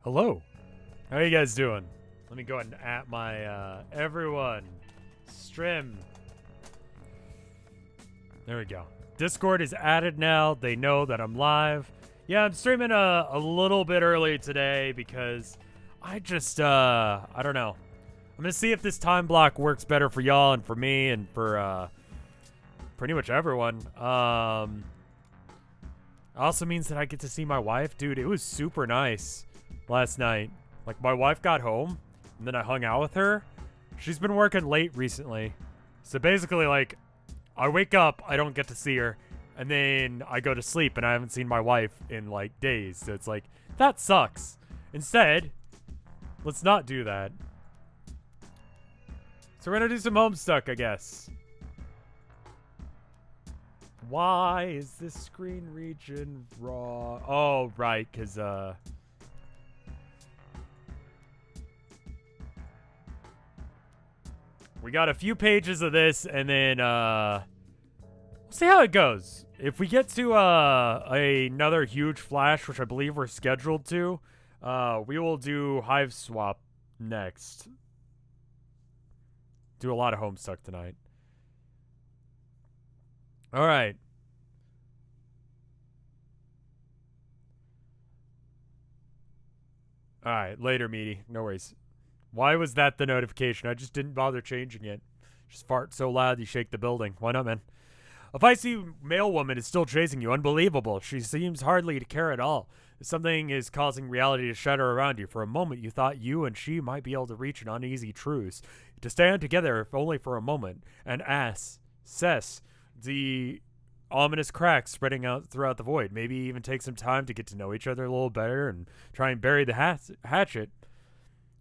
Hello. How are you guys doing? Let me go ahead and at my, everyone. Stream. There we go. Discord is added now. They know that I'm live. Yeah, I'm streaming a little bit early today because I just, I don't know. I'm going to see if this time block works better for y'all and for me and for, pretty much everyone. Also means that I get to see my wife. Dude, it was super nice last night. Like, my wife got home, and then I hung out with her. She's been working late recently. So basically, like, I wake up, I don't get to see her, and then I go to sleep, and I haven't seen my wife in, like, days. So it's like, that sucks. Instead, let's not do that. So we're gonna do some Homestuck, I guess. Why is this screen region raw? Oh, right, because, we got a few pages of this, and then, we'll see how it goes. If we get to, another huge flash, which I believe we're scheduled to, we will do Hive Swap next. Do a lot of Homestuck tonight. Alright. Alright, later, meaty. No worries. Why was that the notification? I just didn't bother changing it. Just fart so loud you shake the building. Why not, man? A feisty male woman is still chasing you. Unbelievable. She seems hardly to care at all. Something is causing reality to shudder around you. For a moment, you thought you and she might be able to reach an uneasy truce. To stand together, if only for a moment. And assess the ominous cracks spreading out throughout the void. Maybe even take some time to get to know each other a little better and try and bury the hatchet.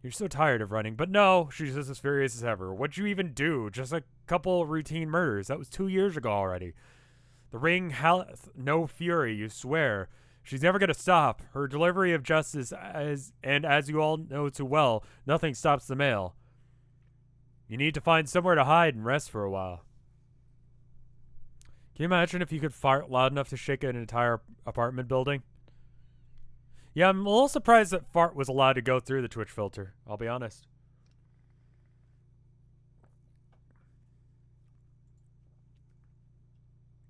You're so tired of running. But no, she's just as furious as ever. What'd you even do? Just a couple routine murders. That was 2 years ago already. The ring hath no fury, you swear. She's never going to stop. Her delivery of justice, as you all know too well, nothing stops the mail. You need to find somewhere to hide and rest for a while. Can you imagine if you could fart loud enough to shake an entire apartment building? Yeah, I'm a little surprised that fart was allowed to go through the Twitch filter. I'll be honest.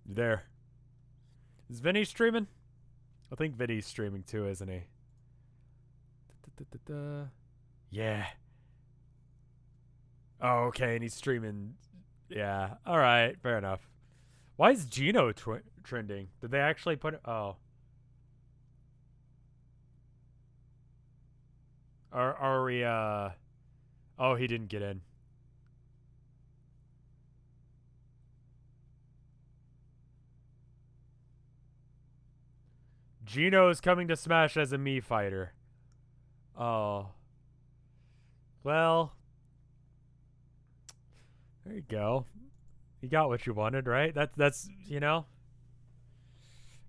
You there? Is Vinny streaming? I think Vinny's streaming too, isn't he? Yeah. Oh, okay, and he's streaming. Yeah, alright, fair enough. Why is Gino trending? Did they actually put it? Oh. Are we, oh, he didn't get in. Gino is coming to Smash as a Mii fighter. Oh. Well. There you go. You got what you wanted, right? That's, you know.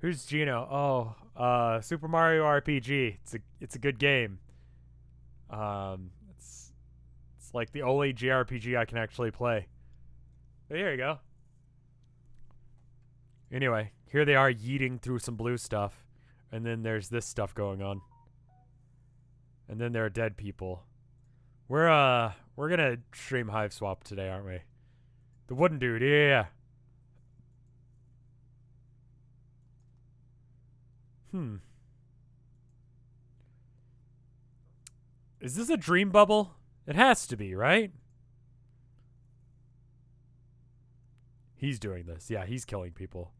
Who's Gino? Oh, Super Mario RPG. It's a good game. It's like the only JRPG I can actually play. But here you go. Anyway, here they are yeeting through some blue stuff. And then there's this stuff going on. And then there are dead people. We're gonna stream Hive Swap today, aren't we? The wooden dude, yeah. Is this a dream bubble? It has to be, right? He's doing this. Yeah, he's killing people.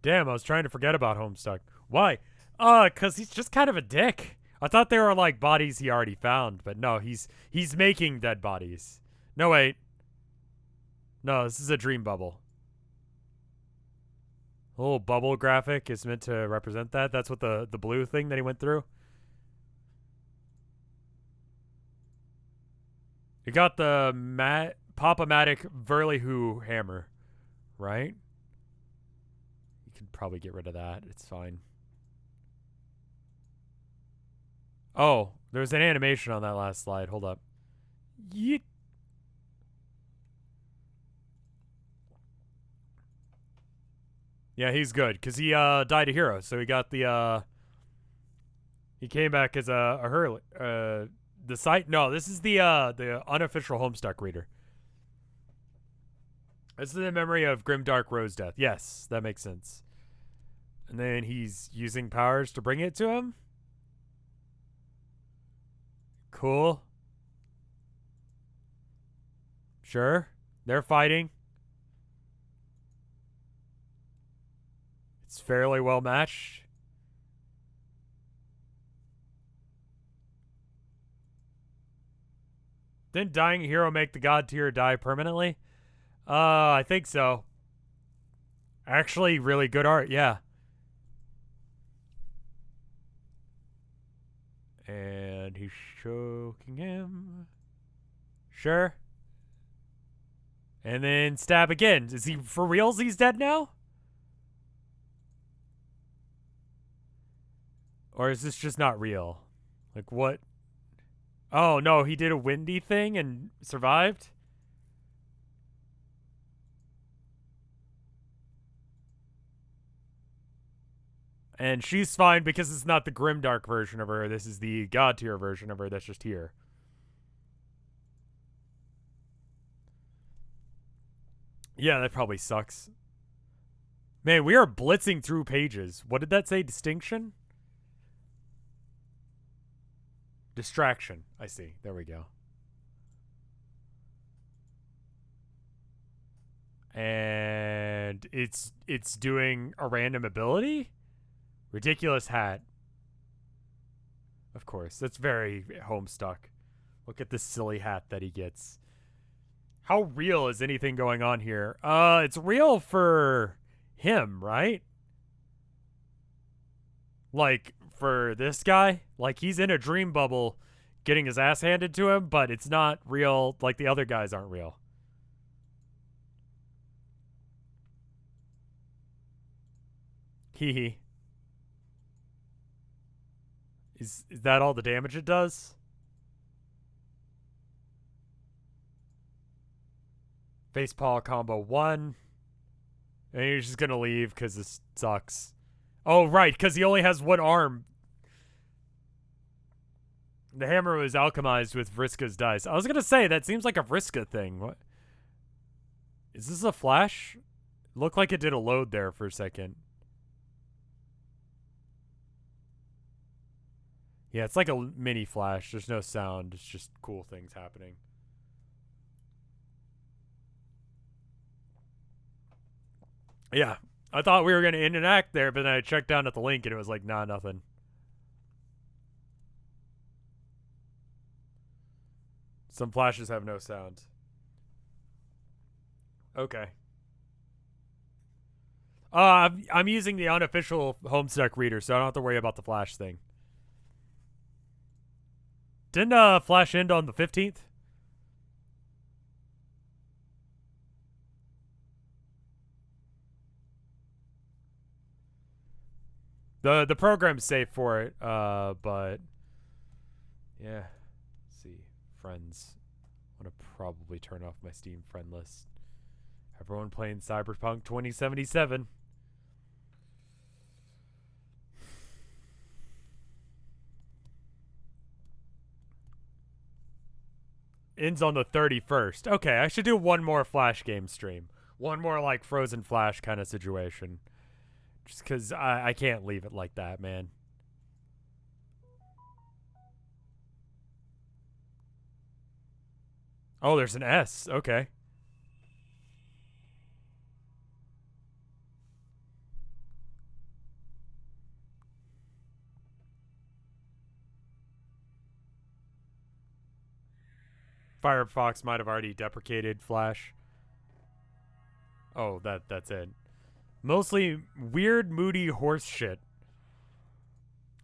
Damn, I was trying to forget about Homestuck. Why? Cause he's just kind of a dick. I thought they were like bodies he already found, but no, he's making dead bodies. No, wait. No, this is a dream bubble. A little bubble graphic is meant to represent that. That's what the blue thing that he went through. You got the Pop-O-Matic Verlihu hammer, right? You can probably get rid of that. It's fine. Oh, there's an animation on that last slide. Hold up. Yeet. Yeah, he's good because he died a hero, so he got the he came back as a hurley. The site? No, this is the unofficial Homestuck reader. This is in memory of Grimdark Rose Death. Yes, that makes sense. And then he's using powers to bring it to him. Cool. Sure. They're fighting. It's fairly well matched. Didn't dying hero make the god tier die permanently? I think so. Actually, really good art, yeah. And he's choking him. Sure. And then stab again. Is he for reals? He's dead now? Or is this just not real? Like, what? Oh, no, he did a windy thing and survived? And she's fine because it's not the grimdark version of her. This is the god tier version of her that's just here. Yeah, that probably sucks. Man, we are blitzing through pages. What did that say? Distinction? Distraction. I see. There we go. And it's doing a random ability? Ridiculous hat. Of course. That's very Homestuck. Look at this silly hat that he gets. How real is anything going on here? It's real for him, right? Like, for this guy? Like, he's in a dream bubble getting his ass handed to him, but it's not real. Like, the other guys aren't real. Hee hee. Is that all the damage it does? Facepaw combo 1. And he's just gonna leave because this sucks. Oh, right, because he only has one arm. The hammer was alchemized with Vriska's dice. I was gonna say, that seems like a Vriska thing. What? Is this a flash? Looked like it did a load there for a second. Yeah, it's like a mini flash. There's no sound. It's just cool things happening. Yeah, I thought we were going to end an act there, but then I checked down at the link and it was like, nah, nothing. Some flashes have no sound. Okay. I'm using the unofficial Homestuck reader, so I don't have to worry about the flash thing. Didn't flash end on the 15th? The program's safe for it, but yeah. Let's see, friends. I'm gonna probably turn off my Steam friend list. Everyone playing Cyberpunk 2077. Ends on the 31st. Okay, I should do one more Flash game stream. One more like Frozen Flash kind of situation. Just because I can't leave it like that, man. Oh, there's an S. Okay. Firefox might have already deprecated Flash. Oh, that's it. Mostly weird, moody horse shit.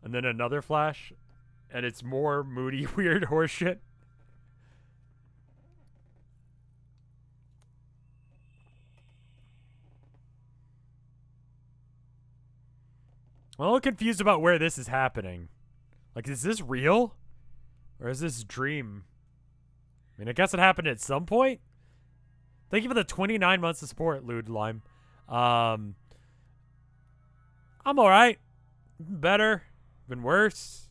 And then another Flash, and it's more moody, weird horse shit. I'm a little confused about where this is happening. Like, is this real? Or is this dream? I mean, I guess it happened at some point. Thank you for the 29 months of support, Lude Lime. I'm alright. Better. Been worse.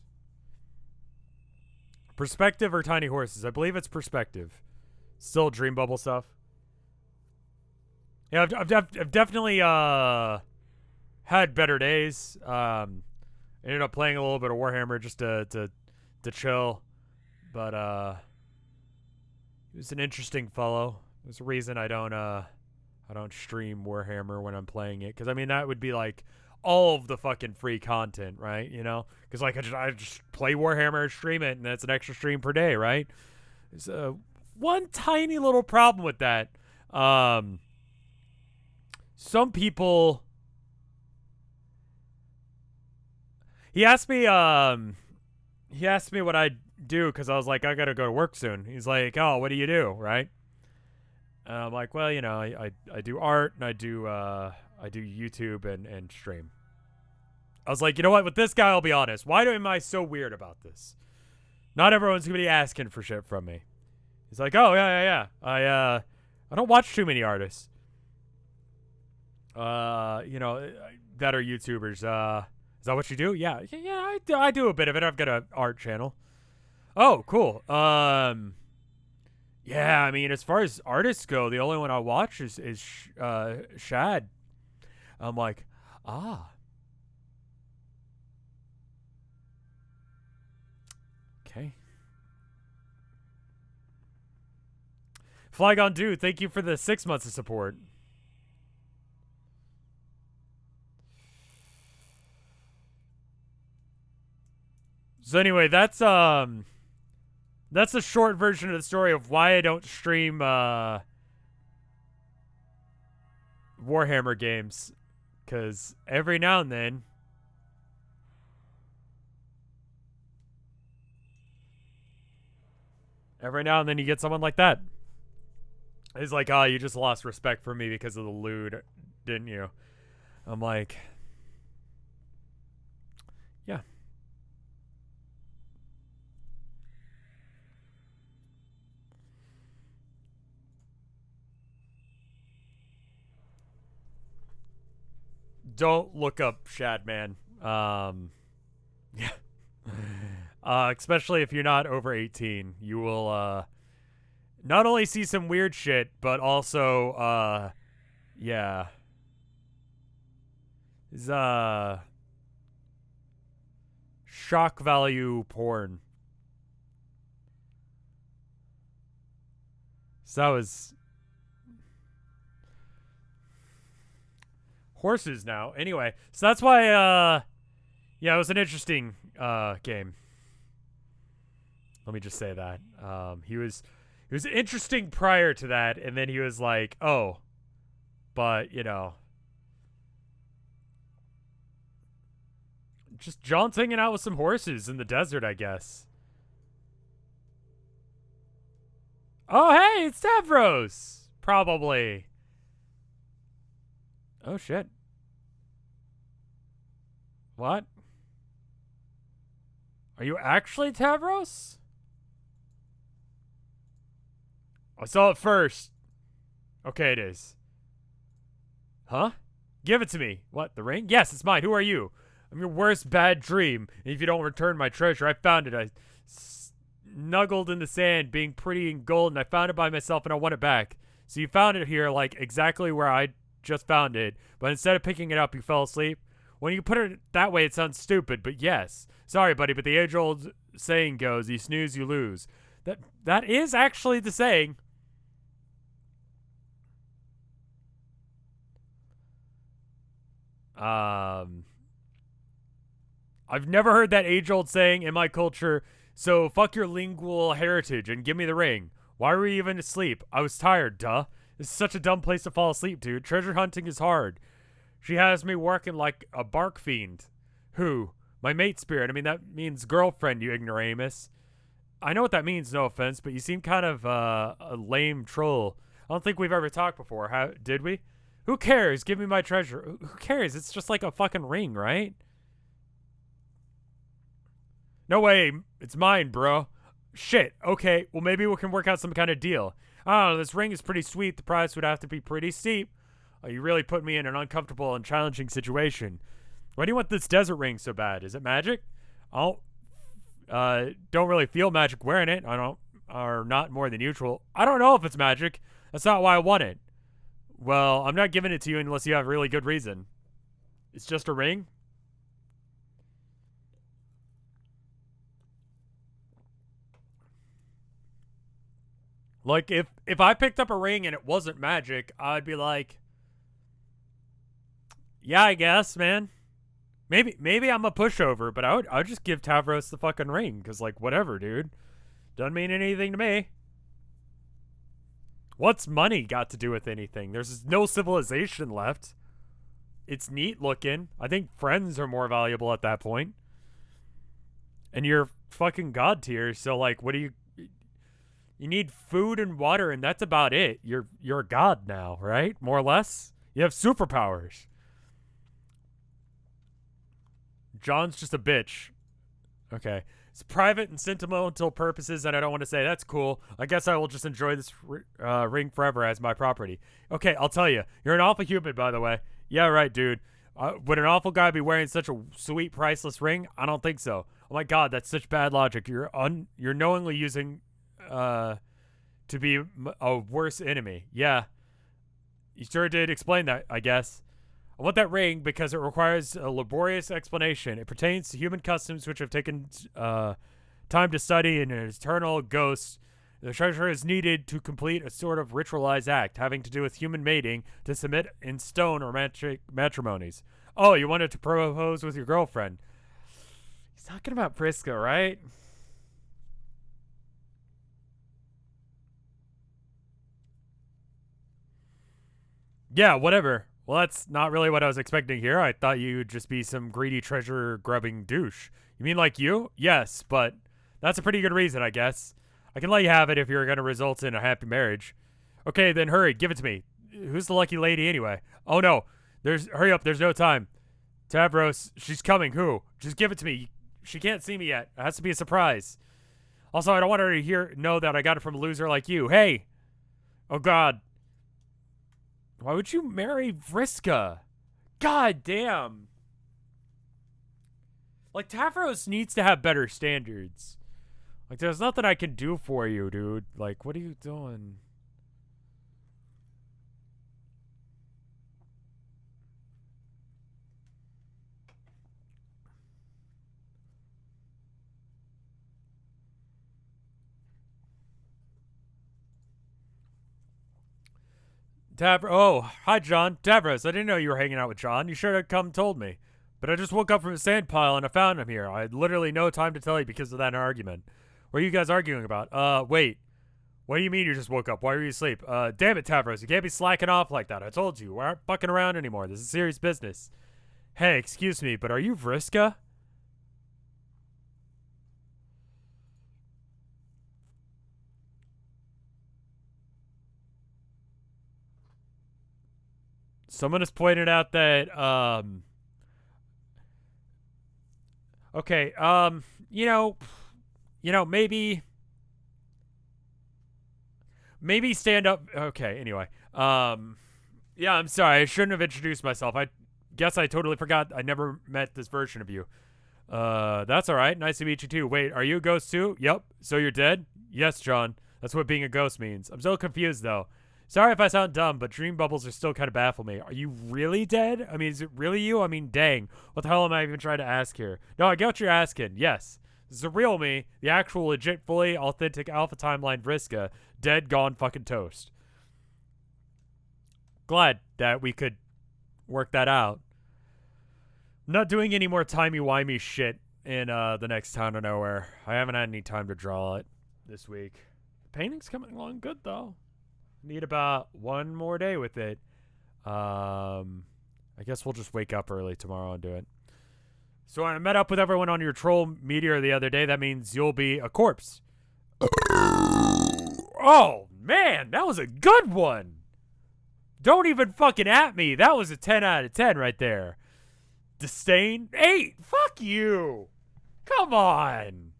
Perspective or tiny horses? I believe it's perspective. Still dream bubble stuff. Yeah, I've definitely had better days. Ended up playing a little bit of Warhammer just to chill, but he was an interesting fellow. There's a reason I don't stream Warhammer when I'm playing it, because I mean that would be like all of the fucking free content, right? You know, because like I just play Warhammer, stream it, and that's an extra stream per day, right? There's one tiny little problem with that. Some people. He asked me what I do, because I was like, I gotta go to work soon. He's like, oh, what do you do, right? And I'm like, well, you know, I do art, and I do YouTube and stream. I was like, you know what? With this guy, I'll be honest. Why am I so weird about this? Not everyone's gonna be asking for shit from me. He's like, oh yeah. I don't watch too many artists. You know, that are YouTubers. Is that what you do? Yeah, I do a bit of it. I've got an art channel. Oh, cool. Yeah, I mean, as far as artists go, the only one I watch is Shad. I'm like, ah. Okay. Flygon Dude, thank you for the 6 months of support. So anyway, that's a short version of the story of why I don't stream Warhammer games, because every now and then you get someone like that. He's like, oh, you just lost respect for me because of the lewd, didn't you? I'm like, yeah. Don't look up Shadman. Yeah. Especially if you're not over 18. You will not only see some weird shit, but also yeah. Is shock value porn. So that was horses now. Anyway, so that's why yeah, it was an interesting game. Let me just say that. He was interesting prior to that, and then he was like, oh, but you know, just John's hanging out with some horses in the desert, I guess. Oh, hey, it's Stavros. Probably. Oh, shit. What? Are you actually Tavros? I saw it first. Okay, it is. Huh? Give it to me. What, the ring? Yes, it's mine. Who are you? I'm your worst bad dream. And if you don't return my treasure, I found it. I snuggled in the sand, being pretty and golden. I found it by myself, and I want it back. So you found it here, like, exactly where I just found it. But instead of picking it up, you fell asleep. When you put it that way, it sounds stupid, but yes. Sorry, buddy, but the age-old saying goes, you snooze, you lose. That is actually the saying. I've never heard that age-old saying in my culture, so fuck your lingual heritage and give me the ring. Why were you even asleep? I was tired, duh. This is such a dumb place to fall asleep, dude. Treasure hunting is hard. She has me working like a bark fiend. Who? My mate spirit. I mean, that means girlfriend, you ignoramus. I know what that means, no offense, but you seem kind of a lame troll. I don't think we've ever talked before, did we? Who cares? Give me my treasure. Who cares? It's just like a fucking ring, right? No way. It's mine, bro. Shit. Okay, well, maybe we can work out some kind of deal. I don't know. This ring is pretty sweet. The price would have to be pretty steep. Oh, you really put me in an uncomfortable and challenging situation. Why do you want this desert ring so bad? Is it magic? I don't really feel magic wearing it. I don't, or not more than usual. I don't know if it's magic. That's not why I want it. Well, I'm not giving it to you unless you have a really good reason. It's just a ring? Like, if I picked up a ring and it wasn't magic, I'd be like, yeah, I guess, man. Maybe I'm a pushover, but I would just give Tavros the fucking ring, because, like, whatever, dude. Doesn't mean anything to me. What's money got to do with anything? There's no civilization left. It's neat looking. I think friends are more valuable at that point. And you're fucking god tier, so, like, what do you... You need food and water, and that's about it. You're a god now, right? More or less? You have superpowers. John's just a bitch. Okay. It's private and sentimental purposes, and I don't want to say that's cool. I guess I will just enjoy this ring forever as my property. Okay, I'll tell you. You're an awful human, by the way. Yeah, right, dude. Would an awful guy be wearing such a sweet, priceless ring? I don't think so. Oh my god, that's such bad logic. You're knowingly using to be a worse enemy. Yeah. You sure did explain that, I guess. I want that ring because it requires a laborious explanation. It pertains to human customs which have taken time to study in an eternal ghost. The treasure is needed to complete a sort of ritualized act having to do with human mating to submit in stone romantic matrimonies. Oh, you wanted to propose with your girlfriend. He's talking about Priska, right? Yeah, whatever. Well, that's not really what I was expecting here. I thought you'd just be some greedy treasure-grubbing douche. You mean like you? Yes, but that's a pretty good reason, I guess. I can let you have it if you're going to result in a happy marriage. Okay, then hurry. Give it to me. Who's the lucky lady anyway? Oh, no. Hurry up. There's no time. Tavros, she's coming. Who? Just give it to me. She can't see me yet. It has to be a surprise. Also, I don't want her to know that I got it from a loser like you. Hey! Oh, God. Why would you marry Vriska? God damn. Like, Tavros needs to have better standards. Like, there's nothing I can do for you, dude. Like, what are you doing? Oh, hi, John. Tavros, I didn't know you were hanging out with John. You should have come and told me. But I just woke up from a sand pile and I found him here. I had literally no time to tell you because of that argument. What are you guys arguing about? Wait. What do you mean you just woke up? Why were you asleep? Damn it, Tavros. You can't be slacking off like that. I told you. We aren't fucking around anymore. This is serious business. Hey, excuse me, but are you Vriska? Someone has pointed out that, okay, maybe stand up. Okay, anyway. Yeah, I'm sorry. I shouldn't have introduced myself. I guess I totally forgot I never met this version of you. That's all right. Nice to meet you too. Wait, are you a ghost too? Yep. So you're dead? Yes, John. That's what being a ghost means. I'm so confused though. Sorry if I sound dumb, but dream bubbles are still kind of baffle me. Are you really dead? I mean, is it really you? I mean, dang. What the hell am I even trying to ask here? No, I get what you're asking. Yes. This is the real me, the actual legit, fully authentic alpha timeline Vriska, dead, gone, fucking toast. Glad that we could work that out. I'm not doing any more timey-wimey shit in the next Town of Nowhere. I haven't had any time to draw it this week. The painting's coming along good, though. Need about one more day with it. I guess we'll just wake up early tomorrow and do it. So I met up with everyone on your troll meteor the other day. That means you'll be a corpse. Oh, man, that was a good one. Don't even fucking at me. That was a 10 out of 10 right there. Disdain? 8. Fuck you. Come on.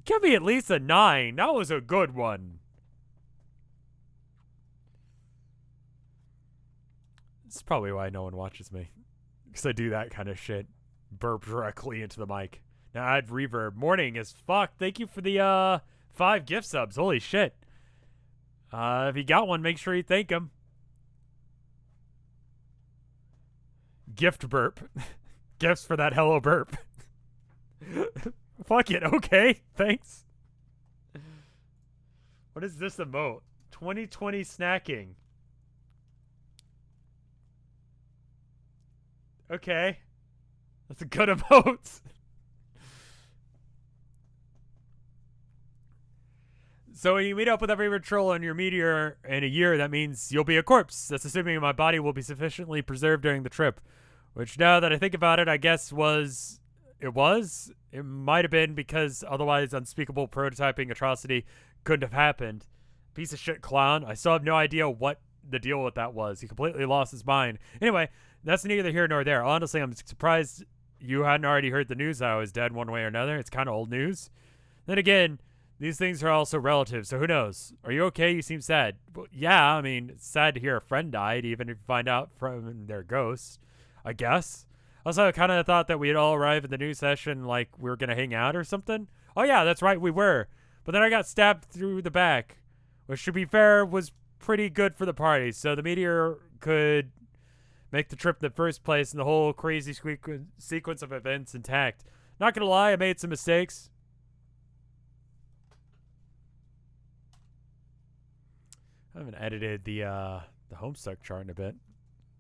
Give me at least a 9. That was a good one. This is probably why no one watches me. Because I do that kind of shit. Burp directly into the mic. Now add reverb. Morning as fuck. Thank you for the 5 gift subs. Holy shit. If you got one, make sure you thank him. Gift burp. Gifts for that hello burp. Fuck it. Okay. Thanks. What is this emote? 2020 snacking. Okay. That's a good emote. So when you meet up with every troll on your meteor in a year, that means you'll be a corpse. That's assuming my body will be sufficiently preserved during the trip. Which, now that I think about it, I guess was... It might have been, because otherwise unspeakable prototyping atrocity couldn't have happened. Piece of shit clown. I still have no idea what the deal with that was. He completely lost his mind. Anyway, that's neither here nor there. Honestly, I'm surprised you hadn't already heard the news that I was dead one way or another. It's kind of old news. Then again, these things are also relative, so who knows? Are you okay? You seem sad. Well, yeah, I mean, it's sad to hear a friend died, even if you find out from their ghost, I guess. Also, I kind of thought that we'd all arrive at the new session like we were going to hang out or something. Oh, yeah, that's right, we were. But then I got stabbed through the back, which, to be fair, was pretty good for the party. So the meteor could make the trip in the first place and the whole crazy sequence of events intact. Not going to lie, I made some mistakes. I haven't edited the Homestuck chart in a bit.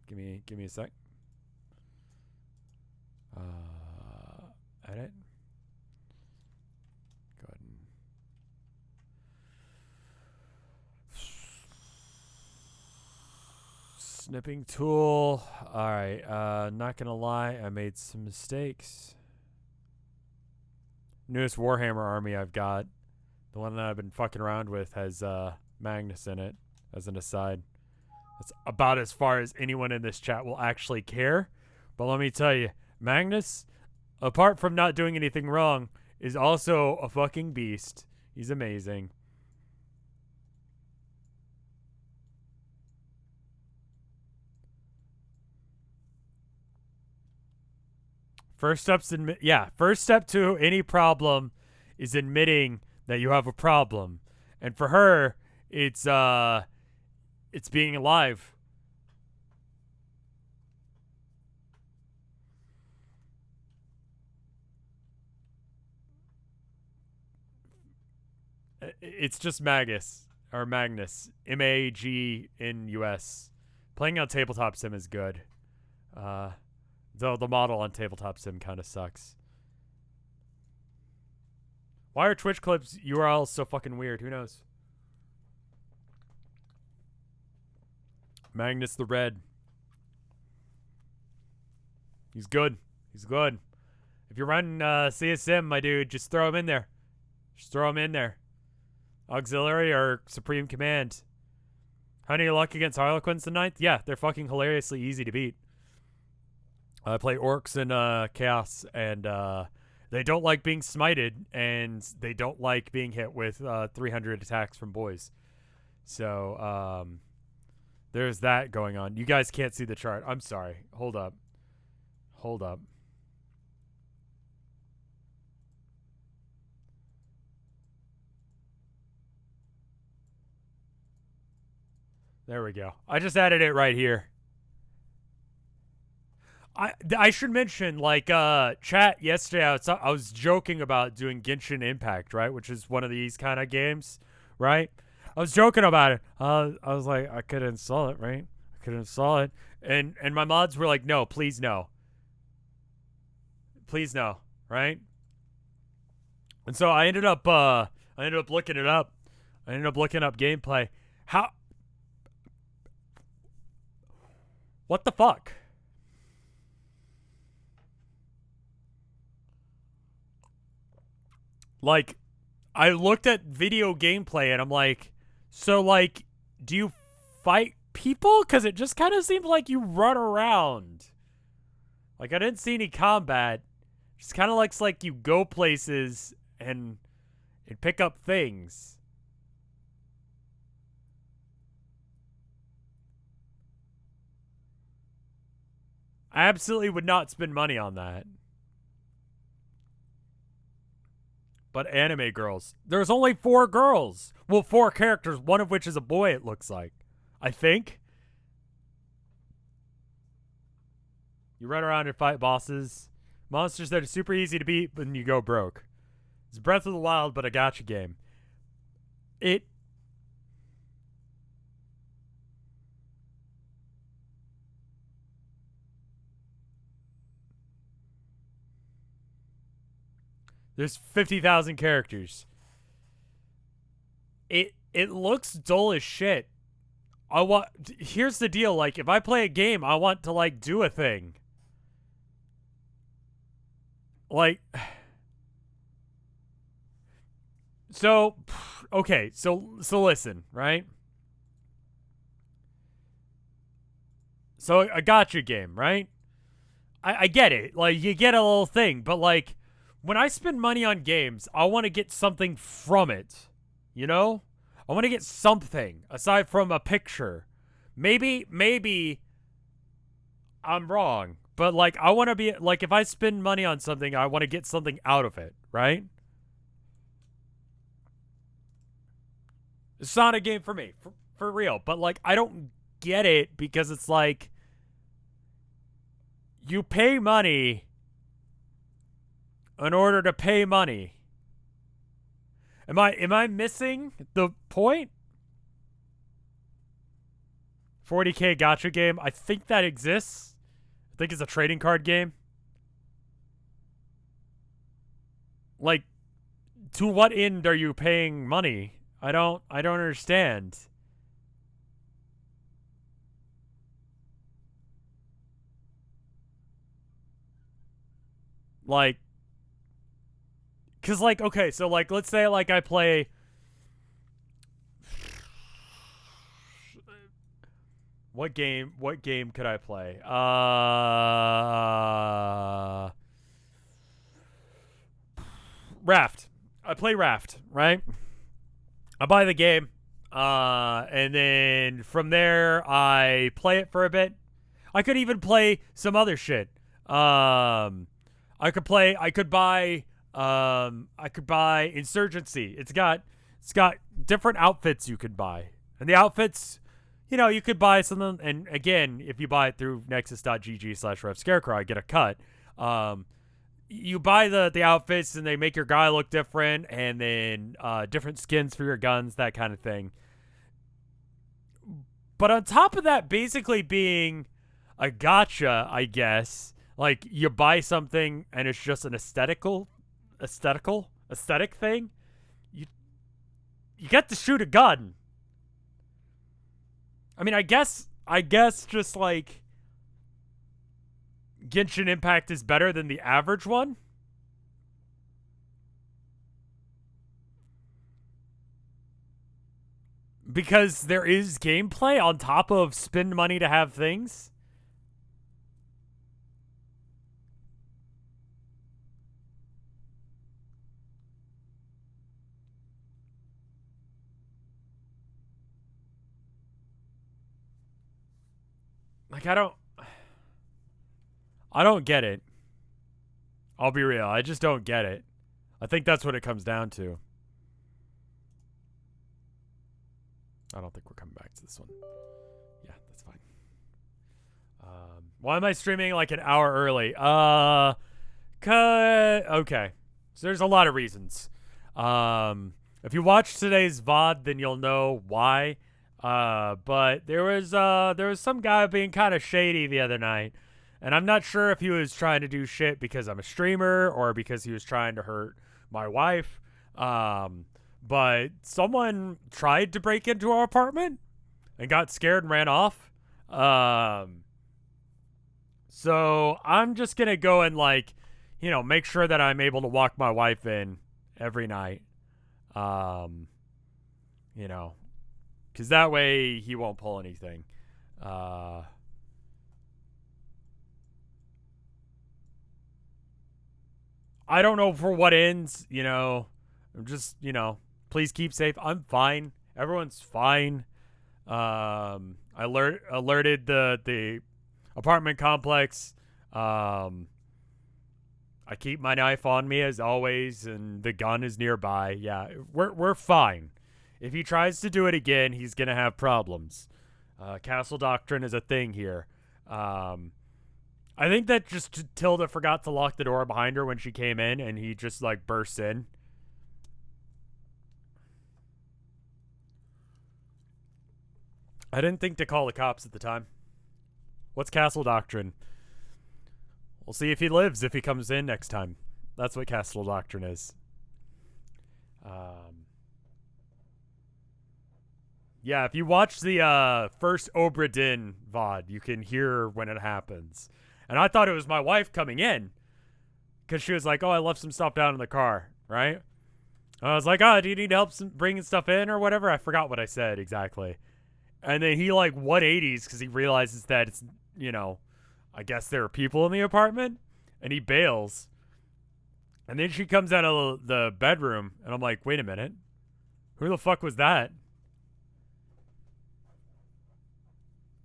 Give me a sec. Edit. Go ahead and snipping tool. All right. Not gonna lie, I made some mistakes. Newest Warhammer army I've got, the one that I've been fucking around with, has Magnus in it. As an aside, that's about as far as anyone in this chat will actually care. But let me tell you, Magnus, apart from not doing anything wrong, is also a fucking beast. He's amazing. First step to any problem is admitting that you have a problem. And for her, it's being alive. It's just Magus, or Magnus. Magnus. Playing on Tabletop Sim is good. Though the model on Tabletop Sim kind of sucks. Why are Twitch clips URLs so fucking weird? Who knows? Magnus the Red. He's good. He's good. If you're running CSM, my dude, just throw him in there. Just throw him in there. Auxiliary or Supreme Command. How do you luck against Harlequins tonight? Yeah, they're fucking hilariously easy to beat. I play Orcs and Chaos, and they don't like being smited, and they don't like being hit with 300 attacks from boys. So, there's that going on. You guys can't see the chart. I'm sorry. Hold up. Hold up. There we go. I just added it right here. I should mention, like, chat yesterday, I was joking about doing Genshin Impact, right? Which is one of these kind of games, right? I was joking about it. I was like, I could install it, right? I could install it. And my mods were like, no, please no. Please no, right? And so I ended up looking it up. I ended up looking up gameplay. What the fuck? Like, I looked at video gameplay and I'm like, so, like, do you fight people? Because it just kind of seemed like you run around. Like, I didn't see any combat. It just kind of looks like you go places and pick up things. I absolutely would not spend money on that. But anime girls. There's only 4 girls. Well, 4 characters, one of which is a boy, it looks like. I think. You run around and fight bosses. Monsters that are super easy to beat, but then you go broke. It's Breath of the Wild, but a gacha game. There's 50,000 characters. It looks dull as shit. Here's the deal, like if I play a game, I want to like do a thing. Like so okay, so listen, right? So a gacha game, right? I get it. Like you get a little thing, but like when I spend money on games, I want to get something from it. You know? I want to get something aside from a picture. Maybe I'm wrong, but like I want to be like if I spend money on something, I want to get something out of it, right? It's not a game for me, for real. But like I don't get it because it's like you pay money in order to pay money. Am I missing the point? 40K gacha game. I think that exists. I think it's a trading card game. Like, to what end are you paying money? I don't understand. Like, cause like, okay, so like, let's say like I play. What game could I play? Raft. I play Raft, right? I buy the game, and then from there I play it for a bit. I could even play some other shit. I could buy Insurgency. It's got different outfits you could buy, and the outfits, you know, you could buy something. And again, if you buy it through nexus.gg/RevScarecrow, I get a cut. You buy the outfits and they make your guy look different, and then different skins for your guns, that kind of thing. But on top of that, basically being a gacha, I guess, like you buy something and it's just an aesthetic thing. You get to shoot a gun. I mean, I guess just like Genshin Impact is better than the average one. Because there is gameplay on top of spend money to have things. Like, I don't get it. I'll be real. I just don't get it. I think that's what it comes down to. I don't think we're coming back to this one. Yeah, that's fine. Why am I streaming like an hour early? Okay. So there's a lot of reasons. If you watch today's VOD, then you'll know why. But there was some guy being kind of shady the other night, and I'm not sure if he was trying to do shit because I'm a streamer or because he was trying to hurt my wife. But someone tried to break into our apartment and got scared and ran off. So I'm just gonna go and like, you know, make sure that I'm able to walk my wife in every night. You know, because that way he won't pull anything. I don't know for what ends, you know. I'm just, you know, please keep safe. I'm fine. Everyone's fine. I alerted the apartment complex. Um, I keep my knife on me as always, and the gun is nearby. Yeah, we're fine. If he tries to do it again, he's gonna have problems. Castle doctrine is a thing here. I think that just Tilda forgot to lock the door behind her when she came in, and he just like bursts in. I didn't think to call the cops at the time. What's Castle Doctrine? We'll see if he lives if he comes in next time. That's what Castle Doctrine is. Yeah, if you watch the first Obra Dinn VOD, you can hear when it happens. And I thought it was my wife coming in. Because she was like, oh, I left some stuff down in the car, right? And I was like, oh, do you need help bringing stuff in or whatever? I forgot what I said exactly. And then he like 180s because he realizes that it's, you know, I guess there are people in the apartment. And he bails. And then she comes out of the bedroom. And I'm like, wait a minute. Who the fuck was that?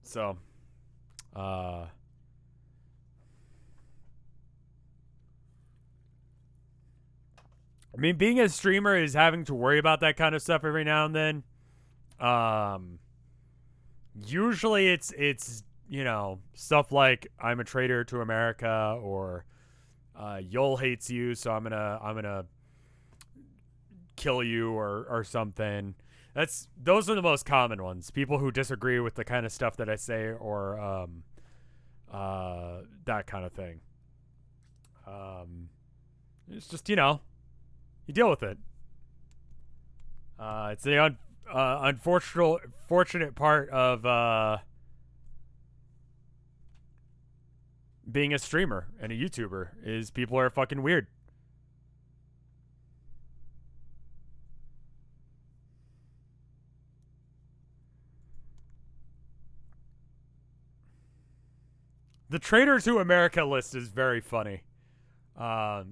So, I mean, being a streamer is having to worry about that kind of stuff every now and then. Usually it's you know, stuff like I'm a traitor to America, or Yol hates you, so I'm gonna kill you, or something. Those are the most common ones. People who disagree with the kind of stuff that I say, or that kind of thing. It's just, you know, you deal with it. It's the unfortunate part of being a streamer and a YouTuber is people are fucking weird. The Traitor to America list is very funny. I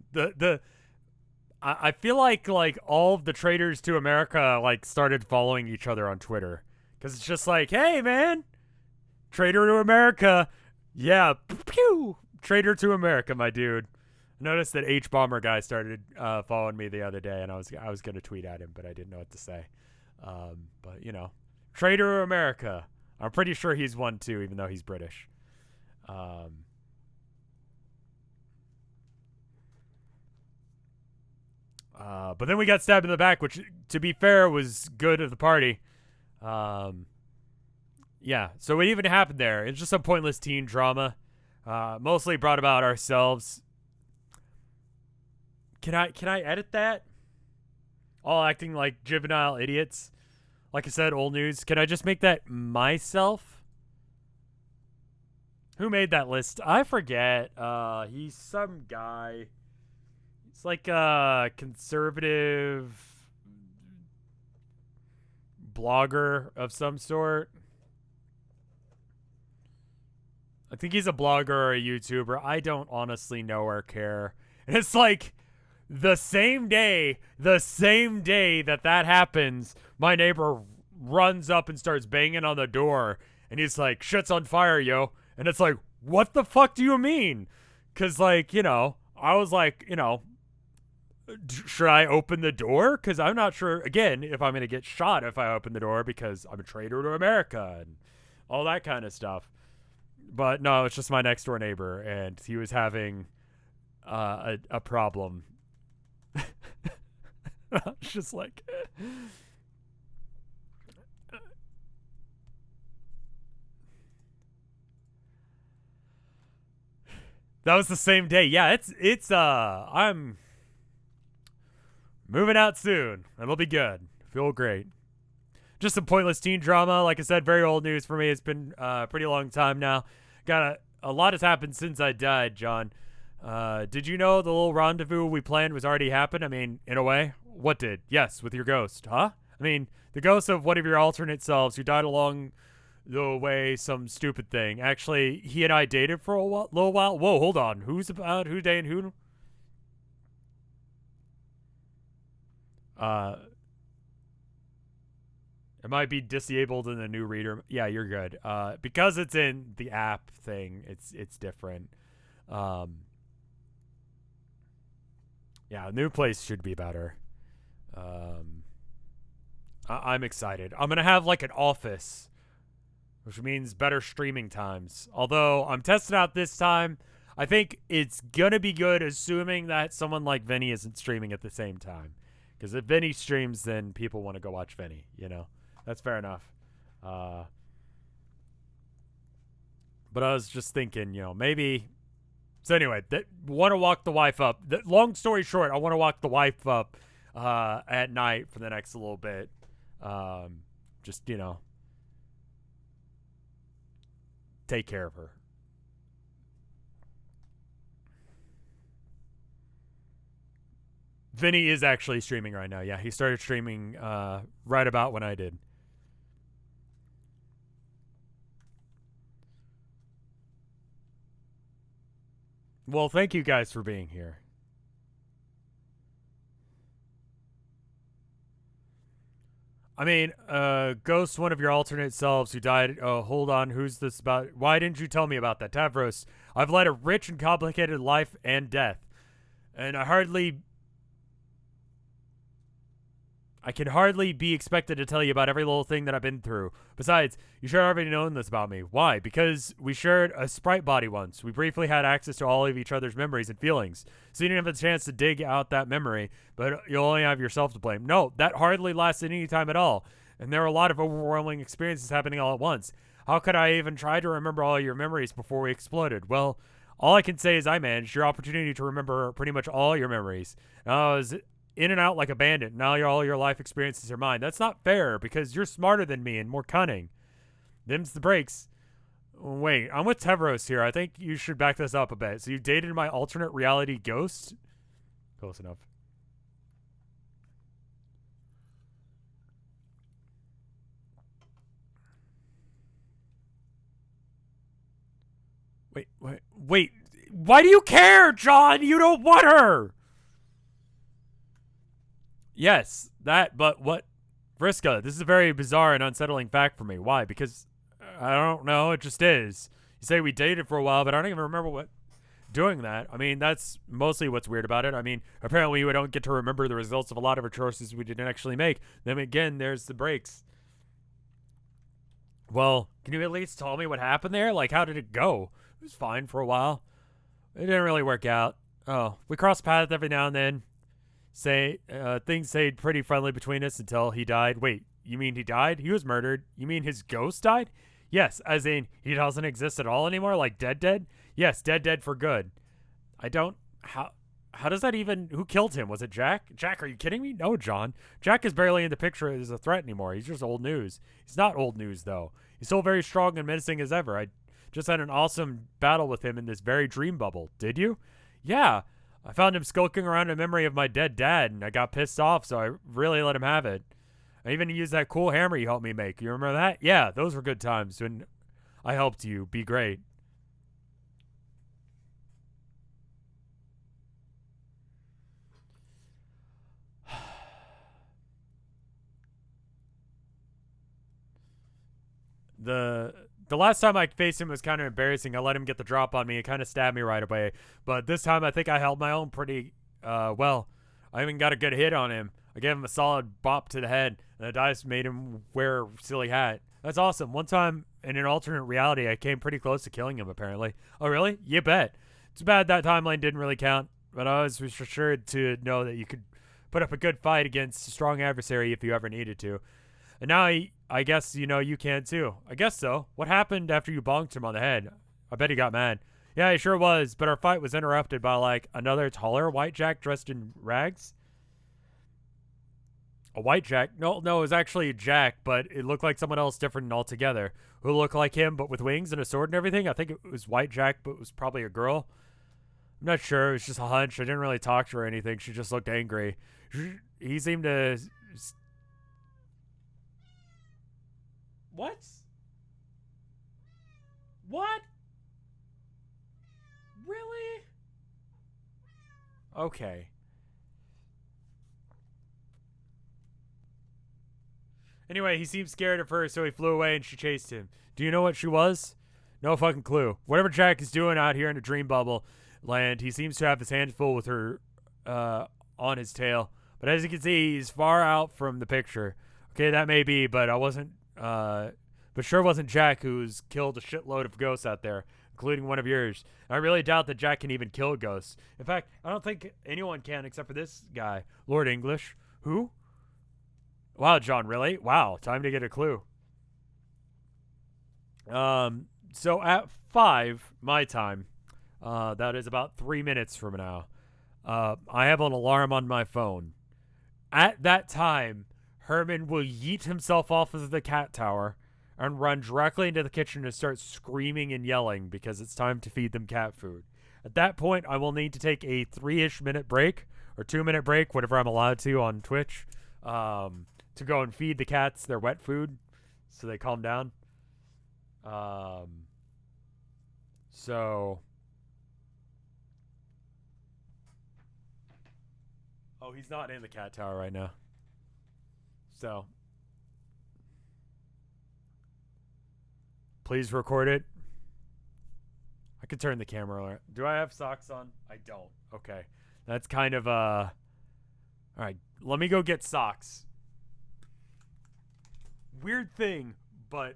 feel like all of the traitors to America like started following each other on Twitter, because it's just like, hey man, traitor to America, yeah, pew, traitor to America, my dude. Noticed that H Bomber guy started following me the other day, and I was gonna tweet at him, but I didn't know what to say. But you know, traitor to America. I'm pretty sure he's one too, even though he's British. But then we got stabbed in the back, which, to be fair, was good of the party. Yeah, so what even happened there? It's just some pointless teen drama, mostly brought about ourselves. Can I edit that? All acting like juvenile idiots. Like I said, old news. Can I just make that myself? Who made that list? I forget. He's some guy. It's like a conservative blogger of some sort. I think he's a blogger or a YouTuber. I don't honestly know or care. And it's like the same day that happens, my neighbor runs up and starts banging on the door. And he's like, shit's on fire, yo. And it's like, what the fuck do you mean? Because, like, you know, I was like, you know, should I open the door? Because I'm not sure, again, if I'm going to get shot if I open the door because I'm a traitor to America and all that kind of stuff. But no, it's just my next door neighbor, and he was having a problem. It's just like... That was the same day. Yeah, I'm moving out soon. It'll be good. Feel great. Just some pointless teen drama. Like I said, very old news for me. It's been a pretty long time now. Got a lot has happened since I died, John. Did you know the little rendezvous we planned was already happened? I mean, in a way. What did? Yes, with your ghost, huh? I mean, the ghost of one of your alternate selves who died along the way, some stupid thing. Actually, he and I dated for a little while. Whoa, hold on. Who's dating who? It might be disabled in the new reader. Yeah, you're good. Because it's in the app thing, it's different. Um, yeah, new place should be better. Um, I'm excited. I'm gonna have like an office, which means better streaming times. Although I'm testing out this time, I think it's gonna be good, assuming that someone like Vinny isn't streaming at the same time. Because if Vinny streams, then people want to go watch Vinny. You know, that's fair enough. But I was just thinking, maybe. So anyway, want to walk the wife up. Long story short, I want to walk the wife up at night for the next little bit. Just take care of her. Vinny is actually streaming right now. Yeah, he started streaming right about when I did. Well, thank you guys for being here. I mean, Ghost, one of your alternate selves who died. Oh, hold on. Who's this about? Why didn't you tell me about that? Tavros, I've led a rich and complicated life and death. And I can hardly be expected to tell you about every little thing that I've been through. Besides, you should have already known this about me. Why? Because we shared a sprite body once. We briefly had access to all of each other's memories and feelings. So you didn't have a chance to dig out that memory, but you'll only have yourself to blame. No, that hardly lasted any time at all. And there were a lot of overwhelming experiences happening all at once. How could I even try to remember all your memories before we exploded? Well, all I can say is I managed your opportunity to remember pretty much all your memories. I was in and out like a bandit. Now all your life experiences are mine. That's not fair because you're smarter than me and more cunning. Them's the breaks. Wait, I'm with Tevros here. I think you should back this up a bit. So you dated my alternate reality ghost? Close enough. Wait. Why do you care, John? You don't want her. Yes, but what? Vriska, this is a very bizarre and unsettling fact for me. Why? Because I don't know. It just is. You say we dated for a while, but I don't even remember what doing that. I mean, that's mostly what's weird about it. I mean, apparently we don't get to remember the results of a lot of our choices we didn't actually make. Then again, there's the breaks. Well, can you at least tell me what happened there? Like, how did it go? It was fine for a while. It didn't really work out. Oh, we crossed paths every now and then. Things stayed pretty friendly between us until he died. Wait, you mean he died? He was murdered. You mean his ghost died? Yes, as in he doesn't exist at all anymore, like dead? Yes, dead for good. I don't how does that even who killed him? Was it Jack? Jack, are you kidding me? No, John. Jack is barely in the picture as a threat anymore. He's just old news. He's not old news though. He's still very strong and menacing as ever. I just had an awesome battle with him in this very dream bubble. Did you? Yeah. I found him skulking around in memory of my dead dad, and I got pissed off, so I really let him have it. I even used that cool hammer you helped me make. You remember that? Yeah, those were good times when I helped you be great. The last time I faced him was kind of embarrassing. I let him get the drop on me. It kind of stabbed me right away. But this time I think I held my own pretty well. I even got a good hit on him. I gave him a solid bop to the head, and the dice made him wear a silly hat. That's awesome. One time in an alternate reality, I came pretty close to killing him, apparently. Oh, really? You bet. It's bad that timeline didn't really count, but I was assured to know that you could put up a good fight against a strong adversary if you ever needed to. And now I guess you can too. I guess so. What happened after you bonked him on the head? I bet he got mad. Yeah, he sure was, but our fight was interrupted by like another taller white jack dressed in rags. A white jack? No, it was actually a jack, but it looked like someone else different altogether. Who looked like him, but with wings and a sword and everything. I think it was white jack, but it was probably a girl. I'm not sure. It was just a hunch. I didn't really talk to her or anything. She just looked angry. He seemed to. What? What? Really? Okay. Anyway, he seemed scared of her, so he flew away and she chased him. Do you know what she was? No fucking clue. Whatever Jack is doing out here in the dream bubble land, he seems to have his hands full with her on his tail. But as you can see, he's far out from the picture. Okay, that may be, but I wasn't. But sure wasn't Jack who's killed a shitload of ghosts out there, including one of yours. I really doubt that Jack can even kill ghosts. In fact, I don't think anyone can except for this guy, Lord English. Who? Wow, John, really? Wow, time to get a clue. So at 5, my time, that is about 3 minutes from now, I have an alarm on my phone. At that time, Herman will yeet himself off of the cat tower and run directly into the kitchen and start screaming and yelling because it's time to feed them cat food. At that point, I will need to take a 3-ish minute break or 2-minute break, whatever I'm allowed to on Twitch, to go and feed the cats their wet food so they calm down. So. Oh, he's not in the cat tower right now. So. Please record it. I could turn the camera on. Do I have socks on? I don't. Okay. That's kind of Alright, let me go get socks. Weird thing, but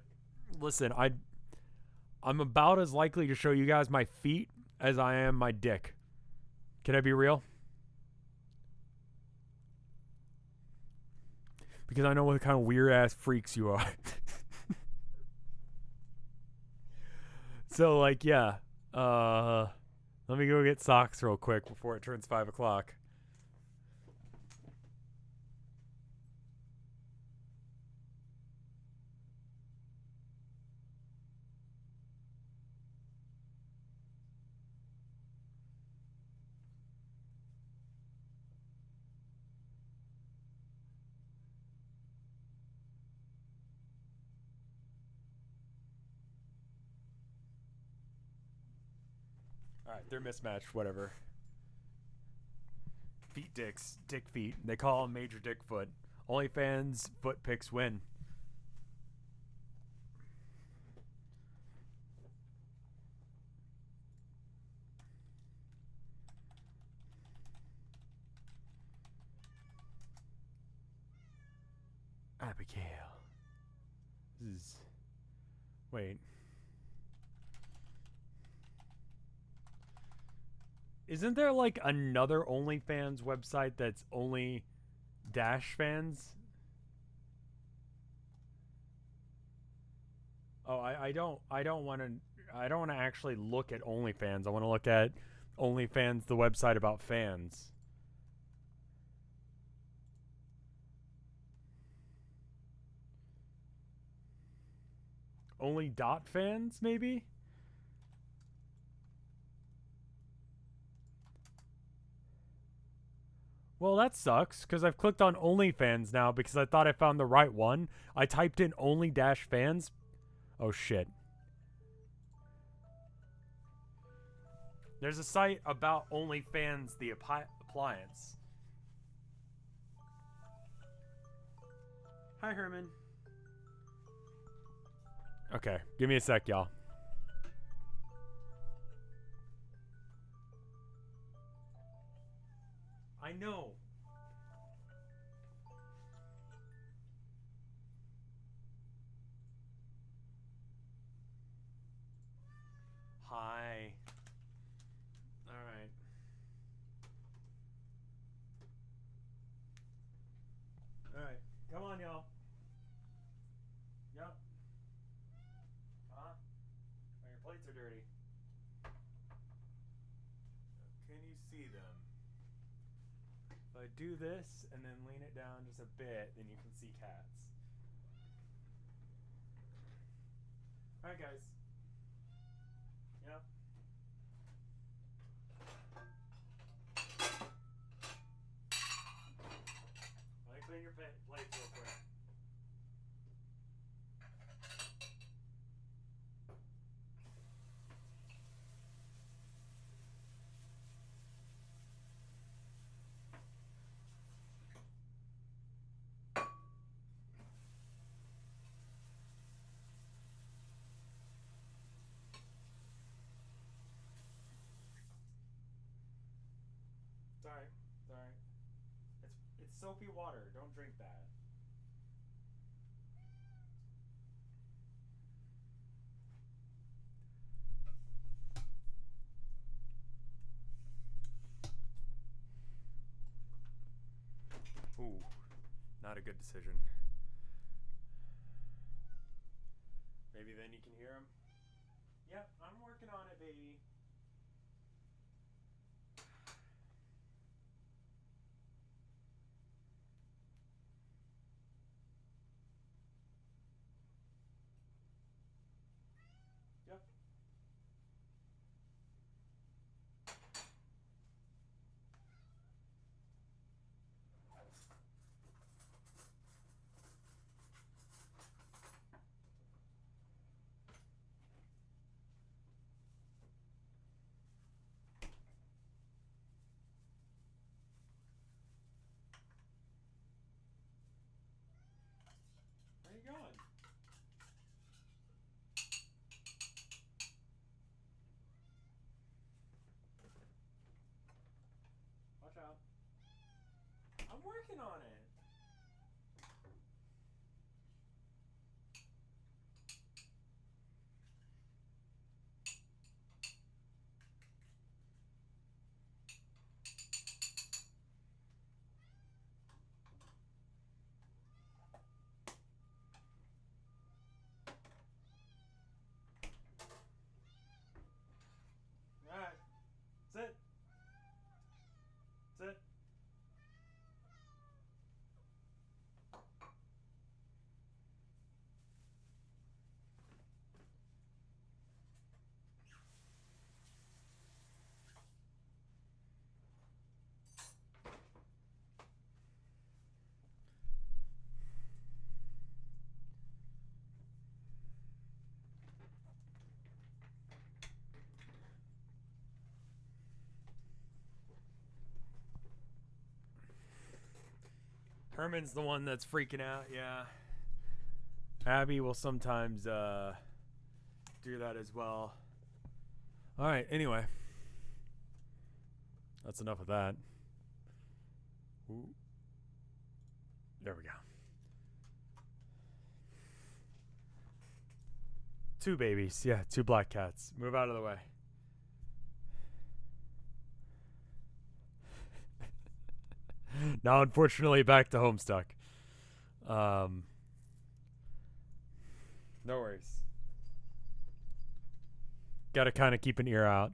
listen, I'm about as likely to show you guys my feet as I am my dick. Can I be real? Because I know what kind of weird ass freaks you are. So like, yeah. Let me go get socks real quick before it turns 5 o'clock. Alright, they're mismatched, whatever. Feet dicks. Dick feet. They call them Major Dick Foot. OnlyFans foot pics win. Abigail. This is... Wait. Isn't there like another OnlyFans website that's only Dash fans? Oh, I don't want to actually look at OnlyFans. I want to look at OnlyFans, the website about fans. Only dot fans, maybe? Well, that sucks, because I've clicked on OnlyFans now because I thought I found the right one. I typed in only-fans. Oh, shit. There's a site about OnlyFans, the appliance. Hi, Herman. Okay, give me a sec, y'all. I know. Hi. All right. All right. Come on, y'all. Yep. Huh? Oh, your plates are dirty. Can you see them? If I do this and then lean it down just a bit, then you can see cats. Alright, guys. Yep. Let me clean your plates real quick. alright. It's alright. It's soapy water. Don't drink that. Ooh, not a good decision. Maybe then you can hear him. Yep, I'm working on it, baby. Yep. Where are you going? Watch out. I'm working on it. Alright. Sit. Sit. Herman's the one that's freaking out, yeah. Abby will sometimes do that as well. Alright, anyway. That's enough of that. Ooh. There we go. 2 babies, yeah, 2 black cats. Move out of the way. Now, unfortunately, back to Homestuck. No worries. Gotta kind of keep an ear out.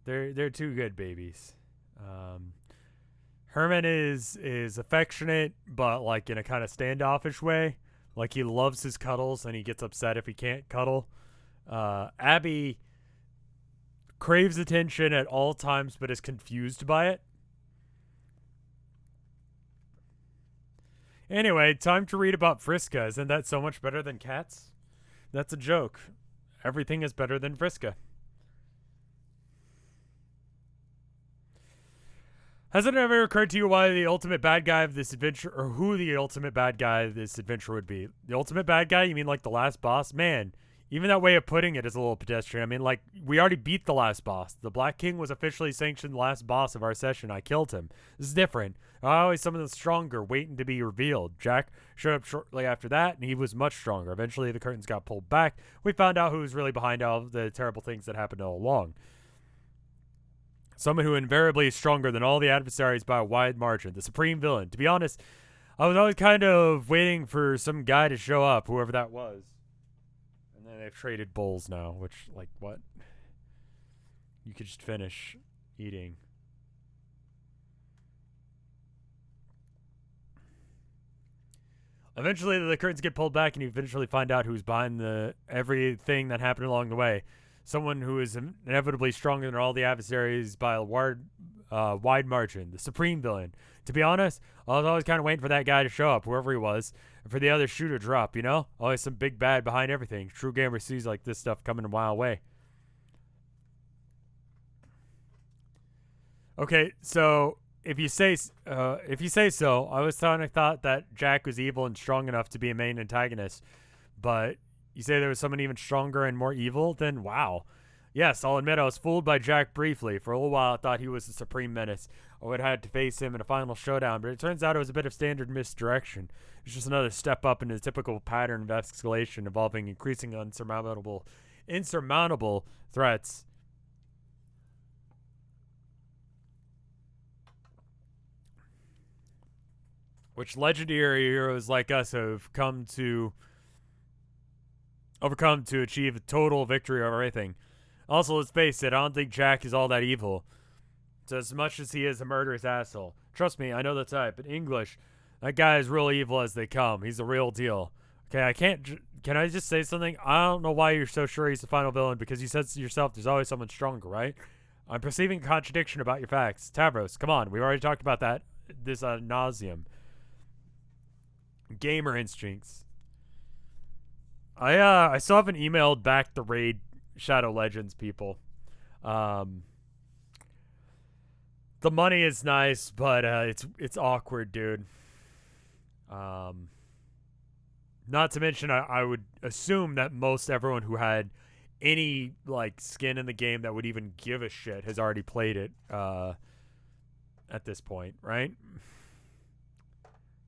They're 2 good babies. Herman is affectionate, but like in a kind of standoffish way. Like he loves his cuddles and he gets upset if he can't cuddle. Abby craves attention at all times, but is confused by it. Anyway, time to read about Friska. Isn't that so much better than cats? That's a joke. Everything is better than Friska. Has it ever occurred to you why the ultimate bad guy of this adventure, or who the ultimate bad guy of this adventure would be? The ultimate bad guy? You mean like the last boss? Man, even that way of putting it is a little pedestrian. I mean, like, we already beat the last boss. The Black King was officially sanctioned the last boss of our session. I killed him. This is different. Always someone that's stronger, waiting to be revealed. Jack showed up shortly after that, and he was much stronger. Eventually, the curtains got pulled back. We found out who was really behind all the terrible things that happened all along. Someone who invariably is stronger than all the adversaries by a wide margin. The supreme villain. To be honest, I was always kind of waiting for some guy to show up, whoever that was. And then they've traded bowls now, which, like, what? You could just finish eating. Eventually, the curtains get pulled back, and you eventually find out who's behind everything that happened along the way. Someone who is inevitably stronger than all the adversaries by a wide margin. The supreme villain. To be honest, I was always kind of waiting for that guy to show up, whoever he was, and for the other shoe to drop, you know? Always some big bad behind everything. True gamer sees like this stuff coming a mile away. Okay, so if you say so, I was kind of thought that Jack was evil and strong enough to be a main antagonist, but you say there was someone even stronger and more evil, then wow. Yes, I'll admit I was fooled by Jack briefly. For a little while, I thought he was the supreme menace. I would have had to face him in a final showdown, but it turns out it was a bit of standard misdirection. It's just another step up in the typical pattern of escalation involving increasing insurmountable threats. Which legendary heroes like us have overcome to achieve a total victory over everything. Also, let's face it, I don't think Jack is all that evil. So as much as he is a murderous asshole. Trust me, I know the type. In English, that guy is real evil as they come. He's the real deal. Okay, can I just say something? I don't know why you're so sure he's the final villain, because you said to yourself there's always someone stronger, right? I'm perceiving contradiction about your facts. Tavros, come on. We've already talked about that this ad nauseum. Gamer instincts. I still haven't emailed back the raid Shadow Legends people. The money is nice, but it's awkward, dude. Not to mention, I would assume that most everyone who had any like skin in the game that would even give a shit has already played it at this point, right?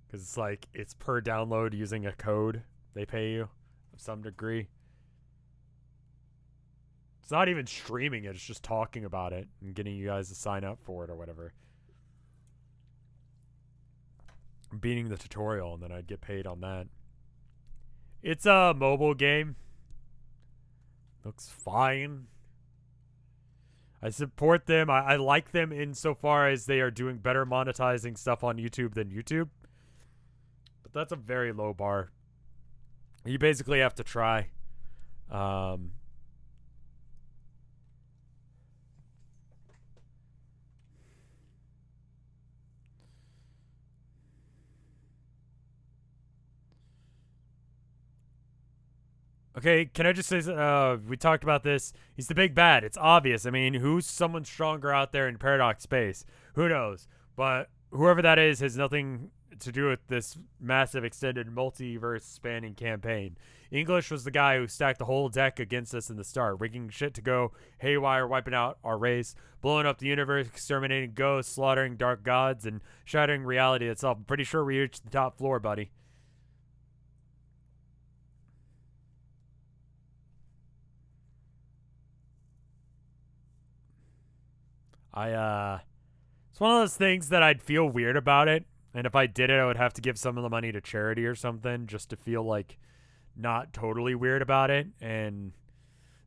Because it's like it's per download using a code they pay you of some degree. It's not even streaming it, it's just talking about it and getting you guys to sign up for it or whatever. Beating the tutorial, and then I'd get paid on that. It's a mobile game. Looks fine. I support them. I like them insofar as they are doing better monetizing stuff on YouTube than YouTube. But that's a very low bar. You basically have to try. Okay, can I just say, we talked about this. He's the big bad. It's obvious. I mean, who's someone stronger out there in Paradox space? Who knows? But whoever that is has nothing to do with this massive extended multiverse spanning campaign. English was the guy who stacked the whole deck against us in the start, rigging shit to go haywire, wiping out our race, blowing up the universe, exterminating ghosts, slaughtering dark gods, and shattering reality itself. I'm pretty sure we reached the top floor, buddy. It's one of those things that I'd feel weird about it, and if I did it, I would have to give some of the money to charity or something just to feel like not totally weird about it, and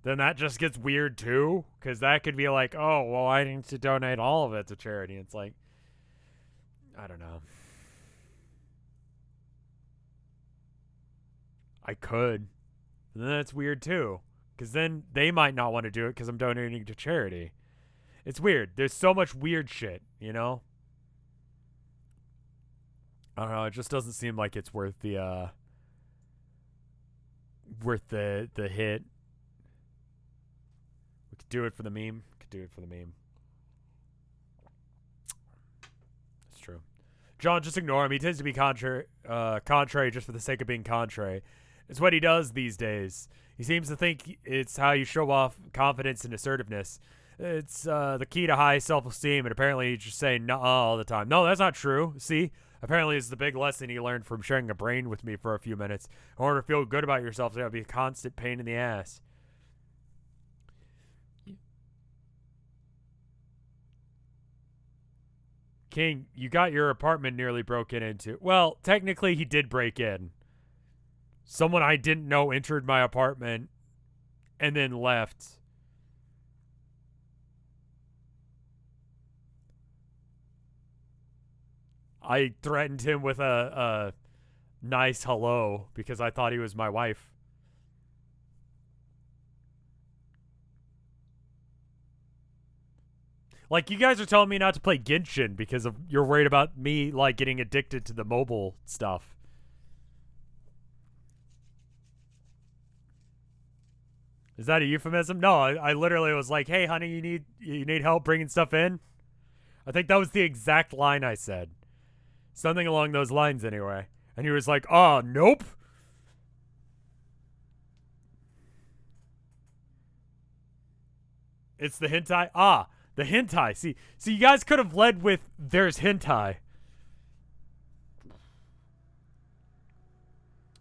then that just gets weird too, because that could be like, oh, well, I need to donate all of it to charity. It's like, I don't know. I could. And then that's weird too, because then they might not want to do it because I'm donating to charity. It's weird. There's so much weird shit, you know? I don't know. It just doesn't seem like it's worth the hit. We could do it for the meme. It's true. John, just ignore him. He tends to be contrary just for the sake of being contrary. It's what he does these days. He seems to think it's how you show off confidence and assertiveness. It's the key to high self-esteem, and apparently he's just saying no all the time. No, that's not true. See? Apparently it's the big lesson he learned from sharing a brain with me for a few minutes. In order to feel good about yourself, it's got to be a constant pain in the ass. King, you got your apartment nearly broken into. Well, technically he did break in. Someone I didn't know entered my apartment and then left. I threatened him with a nice hello because I thought he was my wife. Like, you guys are telling me not to play Genshin because you're worried about me, like, getting addicted to the mobile stuff. Is that a euphemism? No, I literally was like, hey, honey, you need help bringing stuff in? I think that was the exact line I said. Something along those lines, anyway. And he was like, oh, nope. It's the hentai. Ah, the hentai. See, you guys could have led with there's hentai.